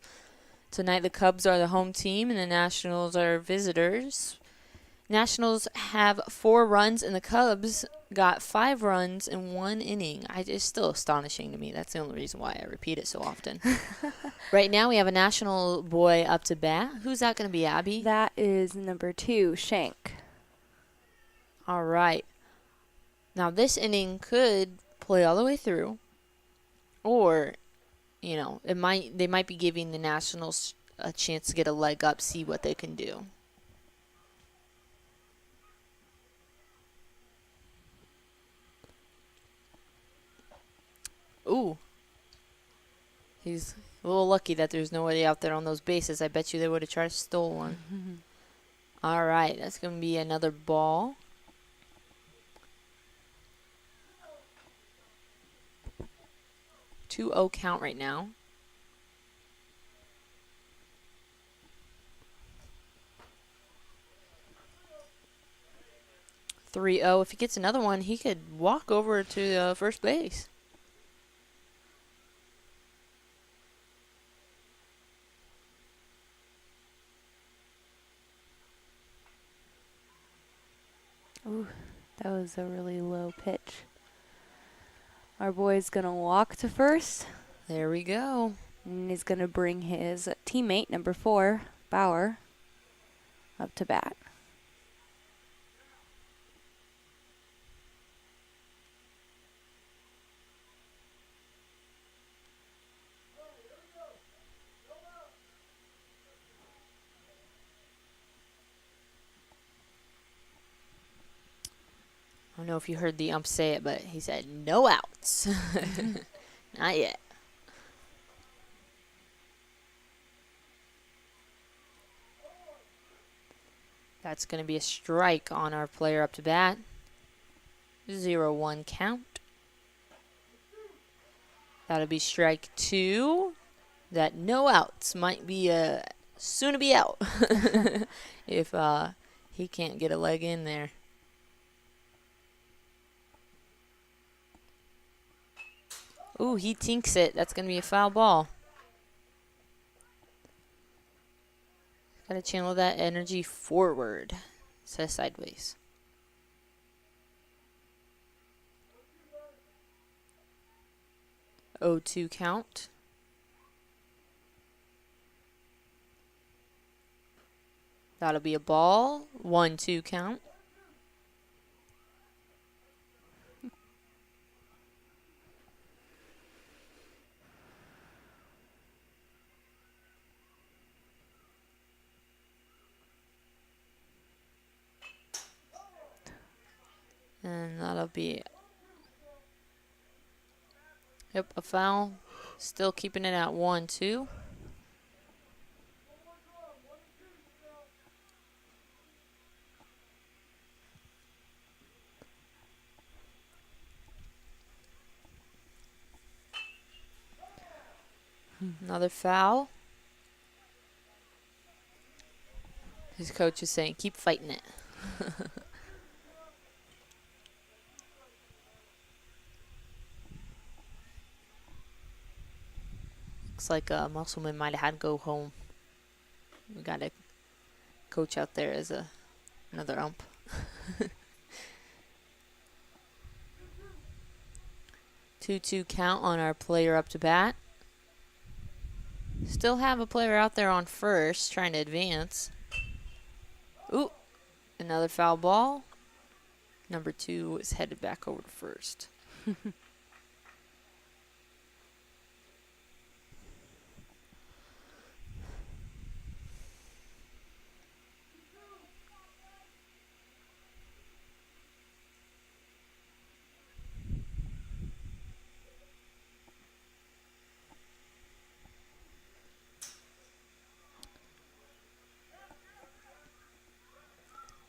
Tonight the Cubs are the home team and the Nationals are visitors. Nationals have 4 runs and the Cubs got 5 runs in 1 inning. It's still astonishing to me. That's the only reason why I repeat it so often. Right now we have a National boy up to bat. Who's that going to be, Abby? That is number 2, Shank. All right. Now this inning could play all the way through, or, you know, they might be giving the Nationals a chance to get a leg up, see what they can do. Ooh. He's a little lucky that there's nobody out there on those bases. I bet you they would have tried to steal one. All right, that's going to be another ball. Two 0 count right now. Three 0. If he gets another one, he could walk over to first base. Ooh, that was a really low pitch. Our boy's going to walk to first, There we go. and he's going to bring his teammate, number 4, Bauer, up to bat. I don't know if you heard the ump say it, but he said no outs. Not yet. That's going to be a strike on our player up to bat. 0-1 count. That'll be strike 2. That no outs might be soon to be out if he can't get a leg in there. Ooh, he tinks it. That's going to be a foul ball. Got to channel that energy forward instead of sideways. 0-2 count. That'll be a ball. 1-2 count. And that'll be, yep, a foul. Still keeping it at 1-2. Another foul. His coach is saying, keep fighting it. Looks like Musselman might have had to go home. We got a coach out there as another ump. 2-2 count on our player up to bat. Still have a player out there on first trying to advance. Ooh, another foul ball. Number 2 is headed back over to first.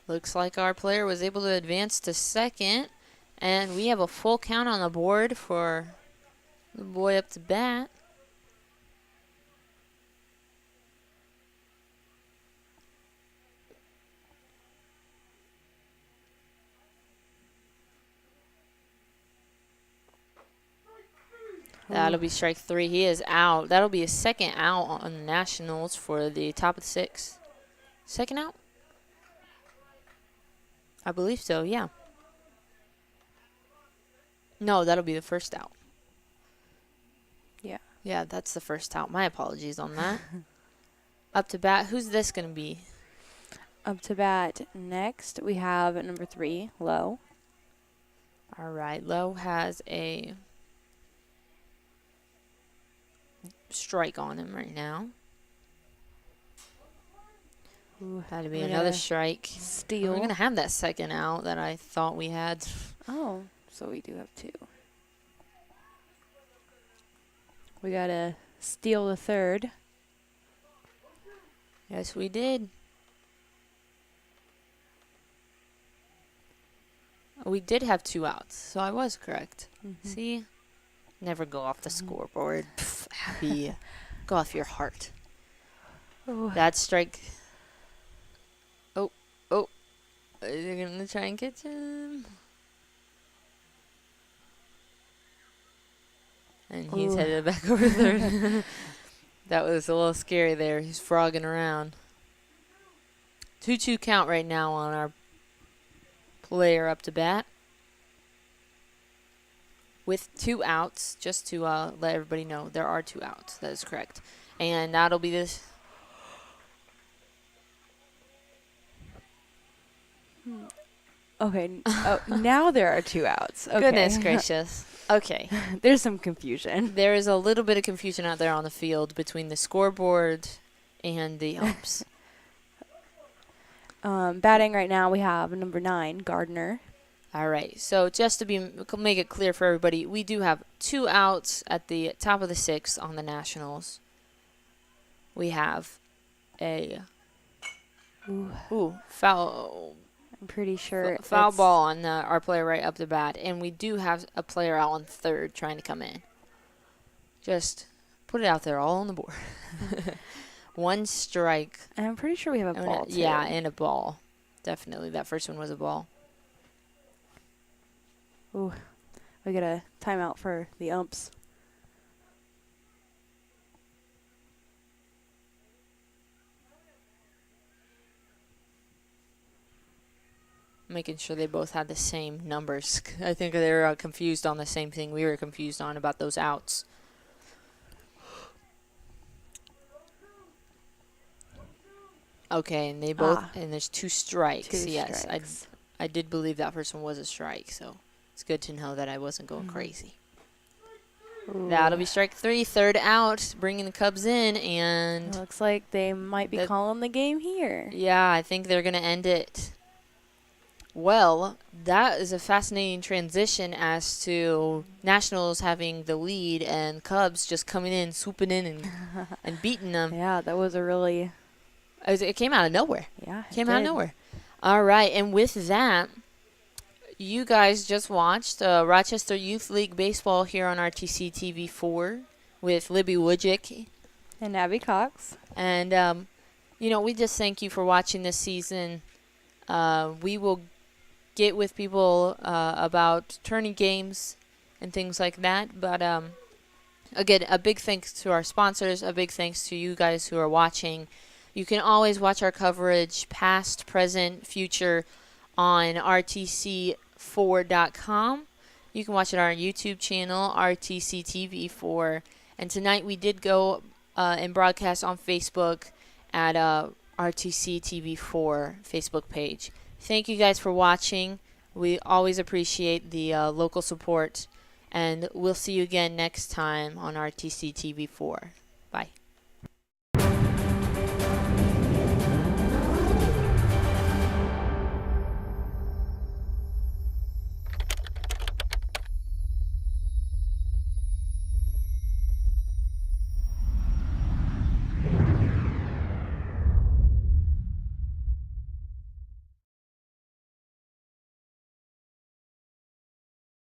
Looks like our player was able to advance to second. And we have a full count on the board for the boy up to bat. That'll be strike 3. He is out. That'll be a second out on the Nationals for the top of the 6th. Second out? I believe so, yeah. No, that'll be the first out. Yeah. Yeah, that's the first out. My apologies on that. Up to bat, who's this going to be? Up to bat next, we have number 3, Lowe. All right, Lowe has a strike on him right now. Ooh, That'll be we're another gonna strike. steal. We're going to have that second out that I thought we had. Oh, so we do have 2. We got to steal the third. Yes, we did. We did have 2 outs, so I was correct. Mm-hmm. See? Never go off the scoreboard. Pff, Abby, go off your heart. Oh. That strike. Oh. They're going to try and catch him. And he's Ooh. headed back over third. That was a little scary there. He's frogging around. 2-2 count right now on our player up to bat. With 2 outs, just to let everybody know, there are 2 outs. That is correct. And that'll be this. Okay. Oh, now there are 2 outs. Okay. Goodness gracious. Okay. There's some confusion. There is a little bit of confusion out there on the field between the scoreboard and the umps. Batting right now, we have number 9, Gardner. All right. So just to make it clear for everybody, we do have 2 outs at the top of the 6th on the Nationals. We have a foul. I'm pretty sure Foul it's ball on our player right up the bat, and we do have a player out on third trying to come in. Just put it out there, all on the board. 1 strike. And I'm pretty sure we have a ball, too. Yeah, and a ball. Definitely. That first one was a ball. Ooh, we got a timeout for the umps. Making sure they both had the same numbers. I think they were confused on the same thing we were confused on about those outs. Okay, and they both Ah. and there's 2 strikes. Two Yes, strikes. I did believe that first one was a strike, so it's good to know that I wasn't going crazy. That'll be strike 3, third out, bringing the Cubs in, and Looks like they might be that- calling the game here. yeah, I think they're going to end it. Well, that is a fascinating transition as to Nationals having the lead and Cubs just coming in, swooping in, and beating them. Yeah, that was a really It came out of nowhere. yeah. it Came out of did. nowhere. All right, and with that, you guys just watched Rochester Youth League Baseball here on RTC TV4 with Libby Wojcik. And Abby Cox. And, we just thank you for watching this season. We will get with people about tourney games and things like that. But, again, a big thanks to our sponsors, a big thanks to you guys who are watching. You can always watch our coverage, past, present, future, on rtc4.com. You can watch it on our YouTube channel, RTCTV4. And tonight we did go and broadcast on Facebook at RTCTV4 Facebook page. Thank you guys for watching. We always appreciate the local support. And we'll see you again next time on RTCTV4. Bye.